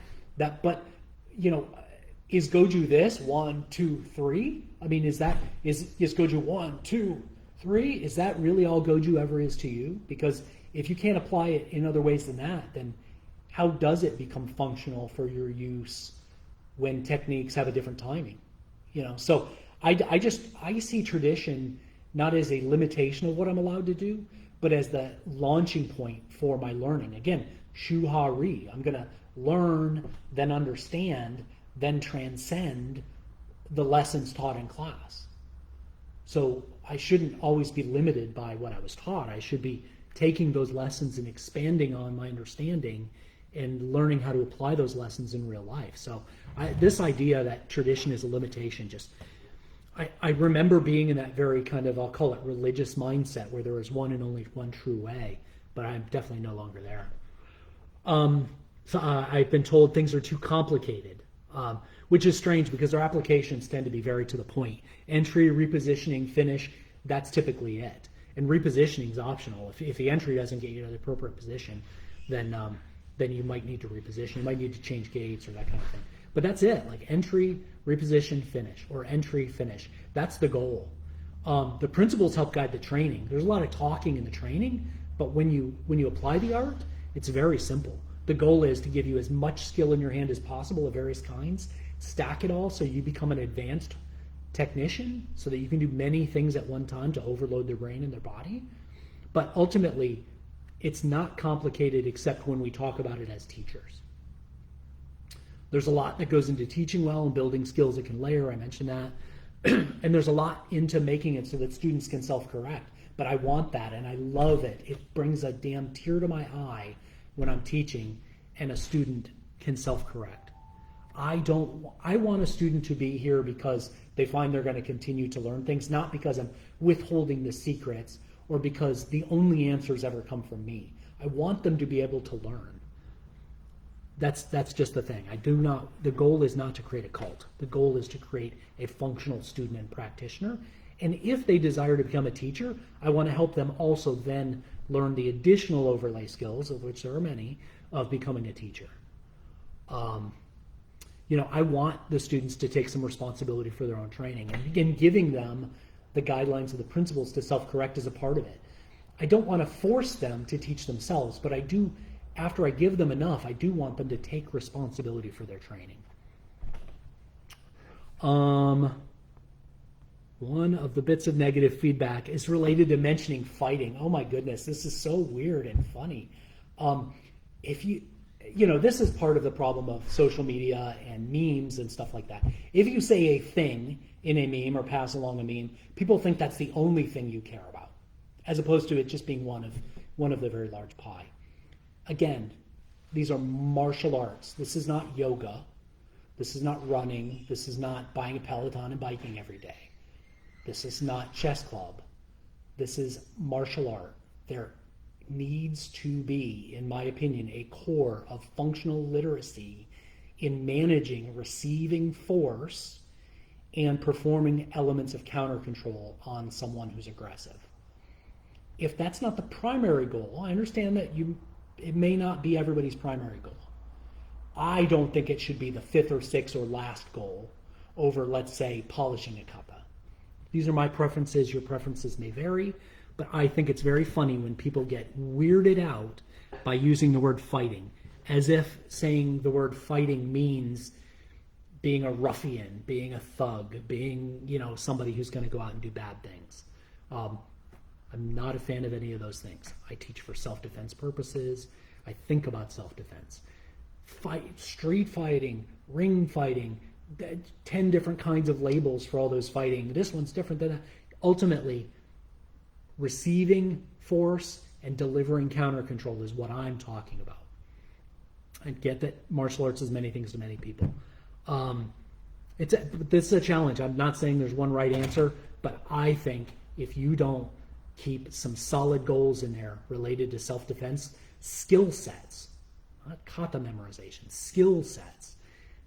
Is Goju this 1, 2, 3? I mean, is Goju 1, 2, 3? Is that really all Goju ever is to you? Because if you can't apply it in other ways than that, then how does it become functional for your use when techniques have a different timing? So I see tradition not as a limitation of what I'm allowed to do, but as the launching point for my learning. Again, Shu-ha-ri. I'm going to learn, then understand, then transcend the lessons taught in class. So I shouldn't always be limited by what I was taught. I should be taking those lessons and expanding on my understanding and learning how to apply those lessons in real life. So this idea that tradition is a limitation, I remember being in that very kind of, I'll call it religious mindset where there is one and only one true way, but I'm definitely no longer there. So I've been told things are too complicated, which is strange because our applications tend to be very to the point. Entry, repositioning, finish, that's typically it. And repositioning is optional. If the entry doesn't get you to the appropriate position, then you might need to reposition. You might need to change gates or that kind of thing. But that's it, like entry, reposition, finish, or entry, finish. That's the goal. The principles help guide the training. There's a lot of talking in the training, but when you apply the art, it's very simple. The goal is to give you as much skill in your hand as possible of various kinds, stack it all so you become an advanced technician so that you can do many things at one time to overload their brain and their body. But ultimately, it's not complicated except when we talk about it as teachers. There's a lot that goes into teaching well and building skills that can layer, I mentioned that. And there's a lot into making it so that students can self-correct. But I want that, and I love it. It brings a damn tear to my eye when I'm teaching and a student can self-correct. I want a student to be here because they find they're going to continue to learn things, not because I'm withholding the secrets or because the only answers ever come from me. I want them to be able to learn. That's just the thing. The goal is not to create a cult. The goal is to create a functional student and practitioner. And if they desire to become a teacher, I want to help them also then learn the additional overlay skills, of which there are many, of becoming a teacher. I want the students to take some responsibility for their own training, and again, giving them the guidelines and the principles to self-correct is a part of it. I don't want to force them to teach themselves, but I do, after I give them enough, I do want them to take responsibility for their training. One of the bits of negative feedback is related to mentioning fighting. Oh my goodness, this is so weird and funny. This is part of the problem of social media and memes and stuff like that. If you say a thing in a meme or pass along a meme, people think that's the only thing you care about, as opposed to it just being one of the very large pie. Again, these are martial arts. This is not yoga. This is not running. This is not buying a Peloton and biking every day. This is not chess club. This is martial art. There needs to be, in my opinion, a core of functional literacy in managing receiving force and performing elements of counter control on someone who's aggressive. If that's not the primary goal, I understand that it may not be everybody's primary goal. I don't think it should be the fifth or sixth or last goal over, let's say, polishing a kata. These are my preferences. Your preferences may vary, but I think it's very funny when people get weirded out by using the word fighting, as if saying the word fighting means being a ruffian, being a thug, being, somebody who's going to go out and do bad things. I'm not a fan of any of those things. I teach for self-defense purposes. I think about self-defense. Street fighting, ring fighting, 10 different kinds of labels for all those fighting. This one's different than that. Ultimately, receiving force and delivering counter control is what I'm talking about. I get that martial arts is many things to many people. This is a challenge. I'm not saying there's one right answer, but I think if you don't keep some solid goals in there related to self-defense, skill sets, not kata memorization, skill sets,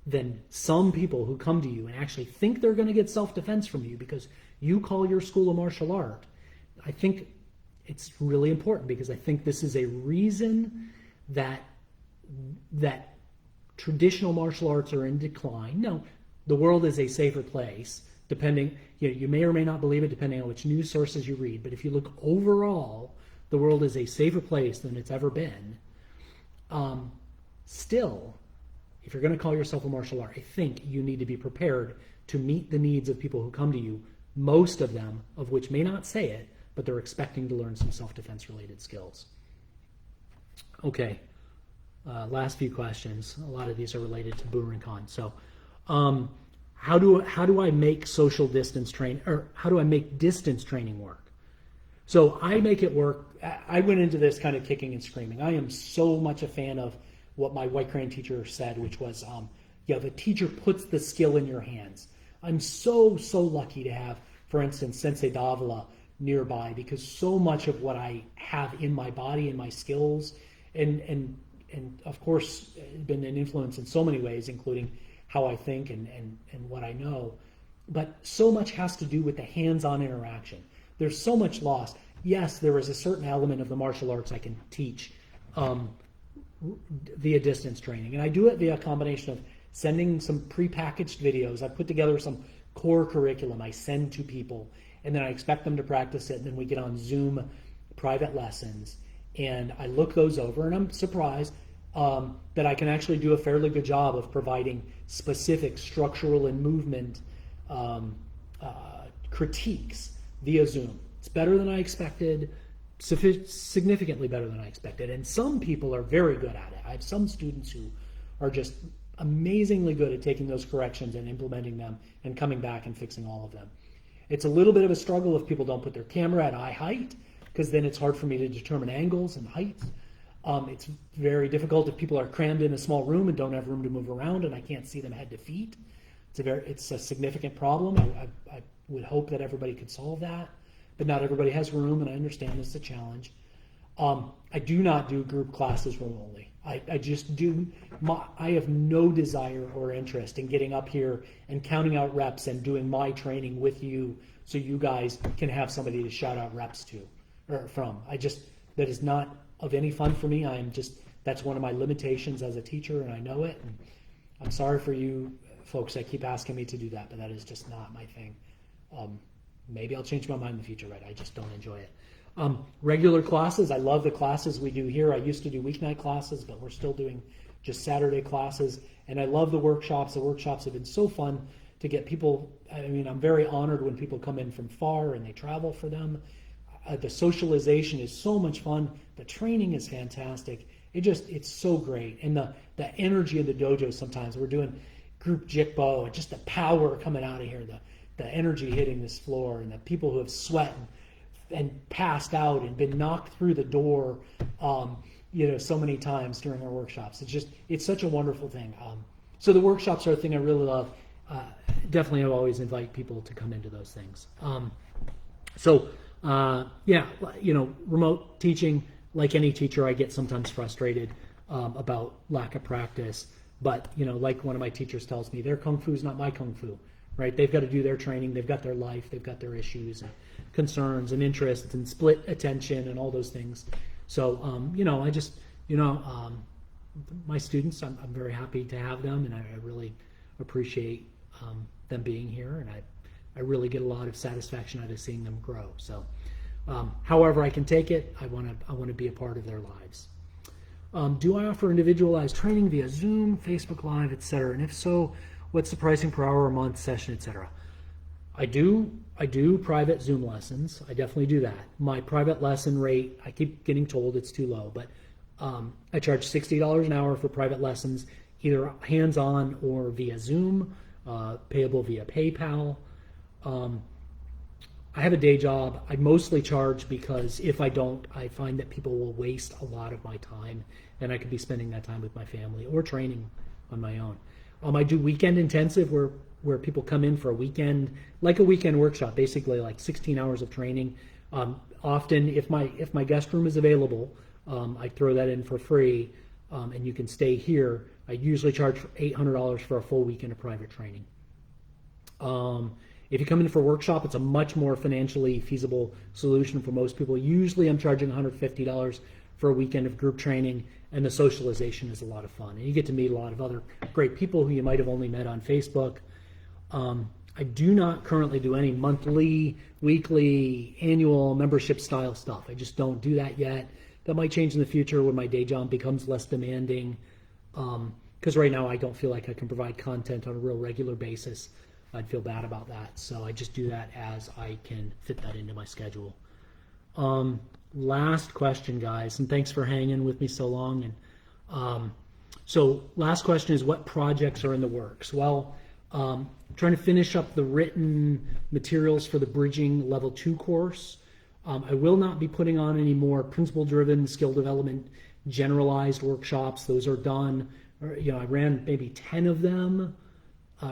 then some people who come to you and actually think they're going to get self-defense from you because you call your school a martial art, I think it's really important, because I think this is a reason that traditional martial arts are in decline. No, the world is a safer place, depending, you may or may not believe it depending on which news sources you read, but if you look overall, the world is a safer place than it's ever been. Still, if you're going to call yourself a martial art, I think you need to be prepared to meet the needs of people who come to you, most of them of which may not say it, but they're expecting to learn some self-defense related skills. Okay, last few questions. A lot of these are related to Burinkan. So how do I make social distance train, or how do I make distance training work? So I make it work. I went into this kind of kicking and screaming. I am so much a fan of what my White Crane teacher said, which was, the teacher puts the skill in your hands. I'm so lucky to have, for instance, Sensei Davila nearby, because so much of what I have in my body and my skills, and of course, been an influence in so many ways, including how I think and what I know, but so much has to do with the hands-on interaction. There's so much lost. Yes, there is a certain element of the martial arts I can teach via distance training, and I do it via a combination of sending some prepackaged videos. I put together some core curriculum I send to people, and then I expect them to practice it, and then we get on Zoom private lessons, and I look those over, and I'm surprised. that I can actually do a fairly good job of providing specific structural and movement critiques via Zoom. It's better than I expected, significantly better than I expected. And some people are very good at it. I have some students who are just amazingly good at taking those corrections and implementing them and coming back and fixing all of them. It's a little bit of a struggle if people don't put their camera at eye height, because then it's hard for me to determine angles and heights. It's very difficult if people are crammed in a small room and don't have room to move around and I can't see them head to feet. It's a significant problem. I would hope that everybody could solve that, but not everybody has room, and I understand it's a challenge. I do not do group classes remotely. I just do. I have no desire or interest in getting up here and counting out reps and doing my training with you so you guys can have somebody to shout out reps to or from. That is not of any fun for me. That's one of my limitations as a teacher, and I know it. And I'm sorry for you folks that keep asking me to do that, but that is just not my thing. Maybe I'll change my mind in the future, right? I just don't enjoy it. Regular classes, I love the classes we do here. I used to do weeknight classes, but we're still doing just Saturday classes. And I love the workshops. The workshops have been so fun to get people. I mean, I'm very honored when people come in from far and they travel for them. The socialization is so much fun. The training is fantastic. It's so great. And the energy of the dojo sometimes. We're doing group jikbo and just the power coming out of here, the energy hitting this floor, and the people who have sweat and passed out and been knocked through the door, so many times during our workshops. It's such a wonderful thing. So the workshops are a thing I really love. Definitely, I always invite people to come into those things. Remote teaching, like any teacher, I get sometimes frustrated about lack of practice. But, like one of my teachers tells me, their kung fu is not my kung fu, right? They've got to do their training. They've got their life. They've got their issues and concerns and interests and split attention and all those things. So, my students, I'm very happy to have them, and I really appreciate them being here, and I really get a lot of satisfaction out of seeing them grow. So, however I can take it, I want to be a part of their lives. Do I offer individualized training via Zoom, Facebook Live, etc.? And if so, what's the pricing per hour, a month, session, etc.? I do private Zoom lessons. I definitely do that. My private lesson rate, I keep getting told it's too low, but I charge $60 an hour for private lessons, either hands-on or via Zoom, payable via PayPal. I have a day job. I mostly charge because if I don't, I find that people will waste a lot of my time, and I could be spending that time with my family or training on my own. I do weekend intensive where people come in for a weekend, like a weekend workshop, basically like 16 hours of training. Often, if my guest room is available, I throw that in for free, and you can stay here. I usually charge $800 for a full weekend of private training. If you come in for a workshop, it's a much more financially feasible solution for most people. Usually I'm charging $150 for a weekend of group training, and the socialization is a lot of fun. And you get to meet a lot of other great people who you might have only met on Facebook. I do not currently do any monthly, weekly, annual membership style stuff. I just don't do that yet. That might change in the future when my day job becomes less demanding, because right now I don't feel like I can provide content on a real regular basis. I'd feel bad about that. So I just do that as I can fit that into my schedule. Last question, guys, and thanks for hanging with me so long. And so last question is, what projects are in the works? Well, trying to finish up the written materials for the Bridging Level 2 course. I will not be putting on any more principle-driven skill development generalized workshops. Those are done. I ran maybe 10 of them.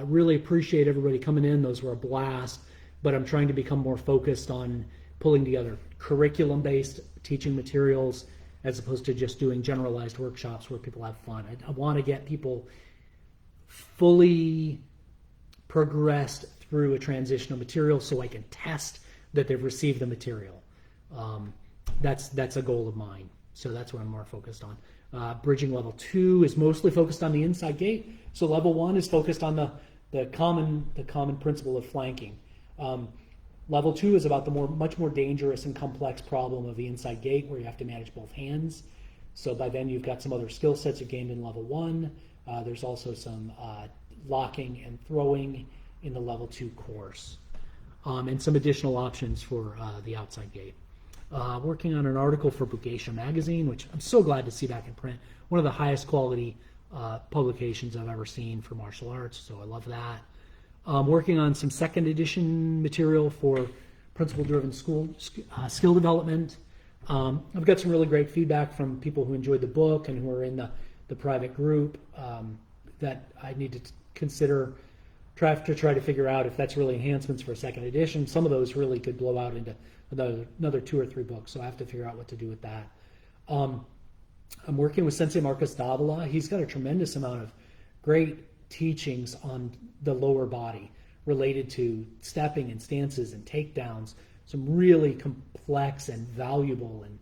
Really appreciate everybody coming in. Those were a blast, but I'm trying to become more focused on pulling together curriculum-based teaching materials as opposed to just doing generalized workshops where people have fun. I want to get people fully progressed through a transitional material so I can test that they've received the material. That's a goal of mine. So that's what I'm more focused on. Bridging Level 2 is mostly focused on the inside gate. So Level 1 is focused on the common principle of flanking. Level 2 is about the much more dangerous and complex problem of the inside gate, where you have to manage both hands. So by then you've got some other skill sets you gained in level 1. There's also some locking and throwing in the level 2 course. And some additional options for the outside gate. Working on an article for Bugeisha magazine, which I'm so glad to see back in print. One of the highest quality publications I've ever seen for martial arts, so I love that. Working on some second edition material for principle-driven skill development. I've got some really great feedback from people who enjoyed the book and who are in the private group that I need to consider try to figure out if that's really enhancements for a second edition. Some of those really could blow out into another 2 or 3 books, so I have to figure out what to do with that. I'm working with Sensei Marcus Davila. He's got a tremendous amount of great teachings on the lower body related to stepping and stances and takedowns, some really complex and valuable and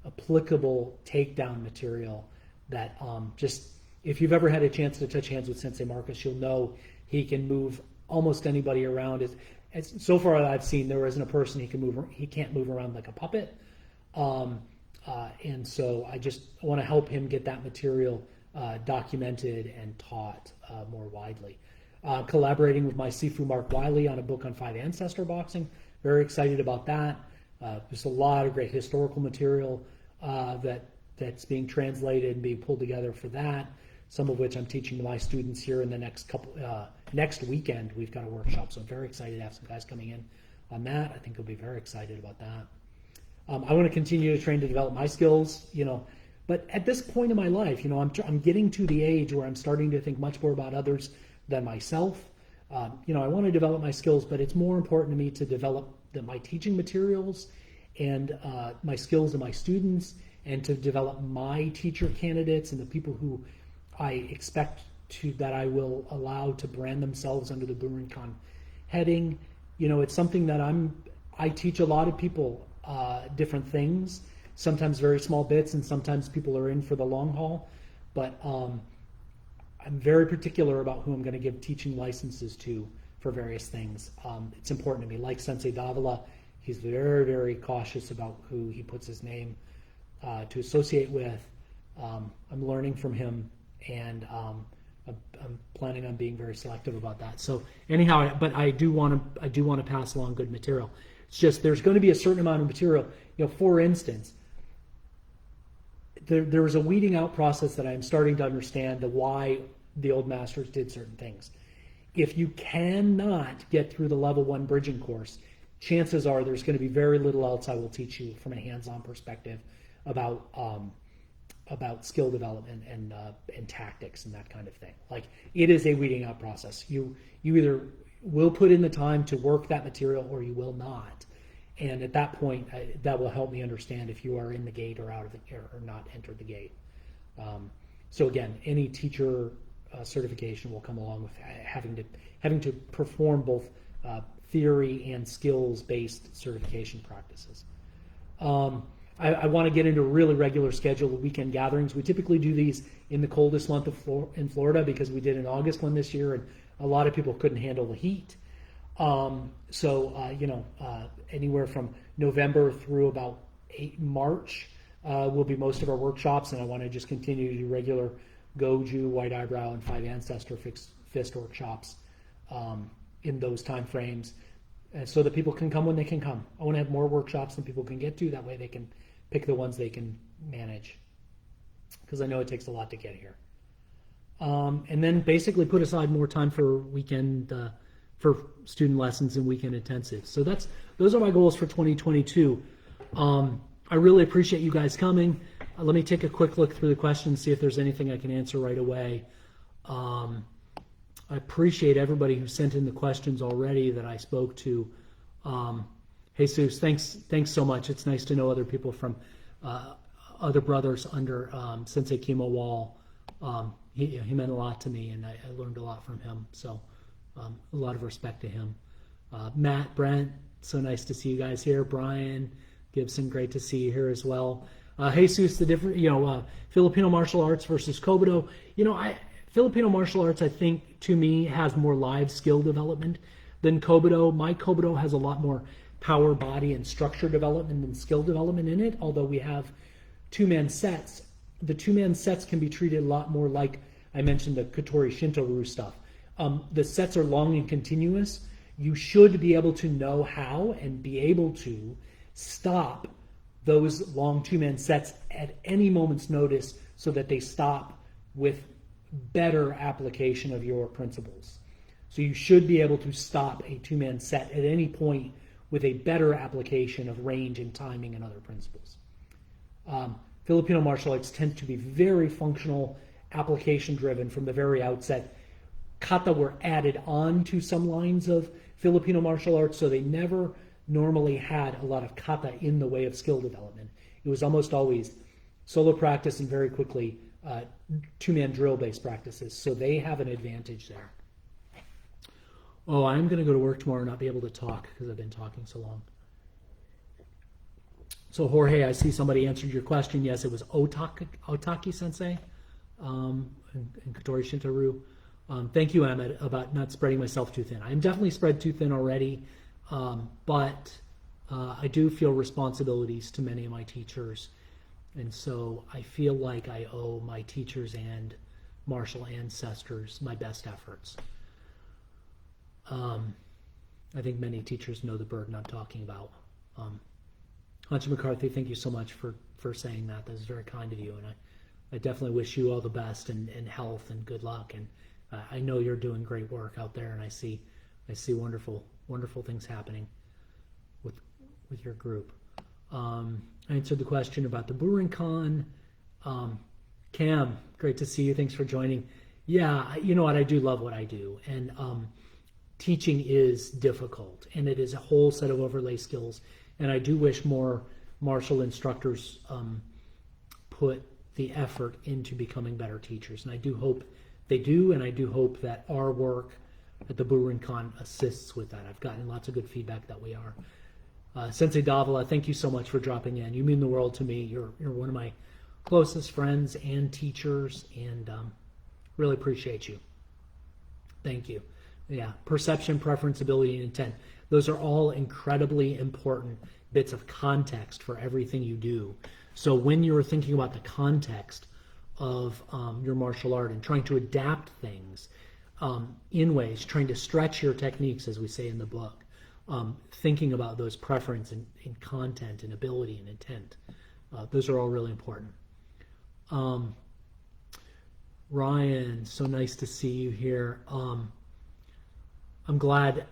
applicable takedown material that just, if you've ever had a chance to touch hands with Sensei Marcus, you'll know he can move almost anybody around. So far that I've seen, there isn't a person he can't move around like a puppet. And so I want to help him get that material documented and taught more widely. Collaborating with my Sifu Mark Wiley on a book on 5 ancestor boxing. Very excited about that. There's a lot of great historical material that's being translated and being pulled together for that. Some of which I'm teaching to my students here in the next weekend. We've got a workshop, so I'm very excited to have some guys coming in on that. I think they'll be very excited about that. I want to continue to train to develop my skills, but at this point in my life, I'm getting to the age where I'm starting to think much more about others than myself. I want to develop my skills, but it's more important to me to develop my teaching materials and my skills in my students, and to develop my teacher candidates and the people who I expect that I will allow to brand themselves under the Burinkan heading. It's something that I teach a lot of people different things, sometimes very small bits, and sometimes people are in for the long haul. But I'm very particular about who I'm going to give teaching licenses to for various things. It's important to me. Like Sensei Davila, he's very, very cautious about who he puts his name to associate with. I'm learning from him, and I'm planning on being very selective about that. So anyhow, but I do want to pass along good material. It's just there's going to be a certain amount of material. For instance, there was a weeding out process that I'm starting to understand why the old masters did certain things. If you cannot get through the level 1 bridging course, chances are there's going to be very little else I will teach you from a hands-on perspective about skill development and tactics and that kind of thing. Like, it is a weeding out process. You either will put in the time to work that material or you will not. And at that point, that will help me understand if you are in the gate or out of the or not entered the gate. So again, any teacher certification will come along with having to perform both theory and skills-based certification practices. I want to get into a really regular schedule of weekend gatherings. We typically do these in the coldest month in Florida, because we did an August one this year, and a lot of people couldn't handle the heat. Anywhere from November through about March will be most of our workshops, and I want to just continue to do regular Goju, White Eyebrow, and 5 Ancestor Fist workshops in those time frames, so that people can come when they can come. I want to have more workshops than people can get to. That way they can pick the ones they can manage, because I know it takes a lot to get here. And then basically put aside more time for weekend for student lessons and weekend intensives. So those are my goals for 2022. I really appreciate you guys coming. Let me take a quick look through the questions, see if there's anything I can answer right away. I appreciate everybody who sent in the questions already that I spoke to. Jesus, thanks so much. It's nice to know other people from other brothers under Sensei Kimo Wall. He meant a lot to me, and I learned a lot from him. So a lot of respect to him. Matt, Brent, so nice to see you guys here. Brian Gibson, great to see you here as well. Jesus, the different, Filipino martial arts versus Kobudo. Filipino martial arts, I think, to me, has more live skill development than Kobudo. My Kobudo has a lot more power, body, and structure development and skill development in it, although we have 2-man sets. the two-man sets can be treated a lot more like I mentioned the Katori Shinto-ryu stuff. The sets are long and continuous. You should be able to know how and be able to stop those long two-man sets at any moment's notice so that they stop with better application of your principles. So you should be able to stop a two-man set at any point with a better application of range and timing and other principles. Filipino martial arts tend to be very functional, application-driven from the very outset. Kata were added on to some lines of Filipino martial arts, so they never normally had a lot of kata in the way of skill development. It was almost always solo practice and very quickly two-man drill-based practices, so they have an advantage there. Oh, I'm going to go to work tomorrow and not be able to talk because I've been talking so long. So Jorge, I see somebody answered your question. Yes, it was Otaki-sensei and Katori Shinto-ryu. Thank you, Emmett, about not spreading myself too thin. I'm definitely spread too thin already, but I do feel responsibilities to many of my teachers. And so I feel like I owe my teachers and martial ancestors my best efforts. I think many teachers know the burden I'm talking about. Hunter McCarthy, thank you so much for saying that. That was very kind of you, and I definitely wish you all the best and health and good luck. And I know you're doing great work out there, and I see wonderful things happening with your group. I answered the question about the Burinkan. Cam, great to see you. Thanks for joining. Yeah, you know what? I do love what I do, and teaching is difficult, and it is a whole set of overlay skills. And I do wish more martial instructors put the effort into becoming better teachers. And I do hope they do, and I do hope that our work at the Burinkan assists with that. I've gotten lots of good feedback that we are. Sensei Davila, thank you so much for dropping in. You mean the world to me. You're one of my closest friends and teachers, and really appreciate you. Thank you. Yeah, perception, preference, ability, and intent. Those are all incredibly important bits of context for everything you do. So when you're thinking about the context of your martial art and trying to adapt things in ways, trying to stretch your techniques, as we say in the book, thinking about those preference and content and ability and intent, those are all really important. Ryan, so nice to see you here. I'm glad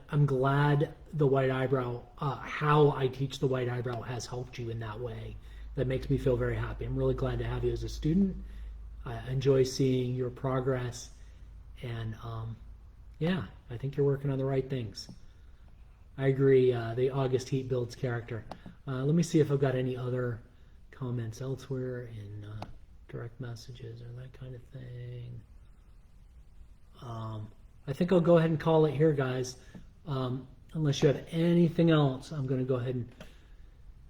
the white eyebrow, how I teach the white eyebrow has helped you in that way. That makes me feel very happy. I'm really glad to have you as a student. I enjoy seeing your progress, and yeah, I think you're working on the right things. I agree, the August heat builds character. Let me see if I've got any other comments elsewhere in direct messages or that kind of thing. I think I'll go ahead and call it here, guys. Unless you have anything else, I'm going to go ahead and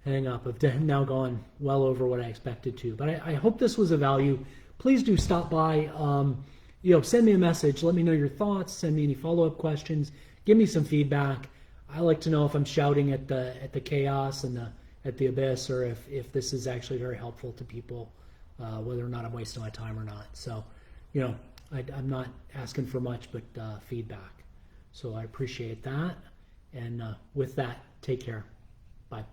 hang up. I've now gone well over what I expected to. But I hope this was of value. Please do stop by. Send me a message. Let me know your thoughts. Send me any follow-up questions. Give me some feedback. I like to know if I'm shouting at the chaos and at the abyss, or if this is actually very helpful to people, whether or not I'm wasting my time or not. So, I'm not asking for much but feedback. So I appreciate that. And with that, take care. Bye.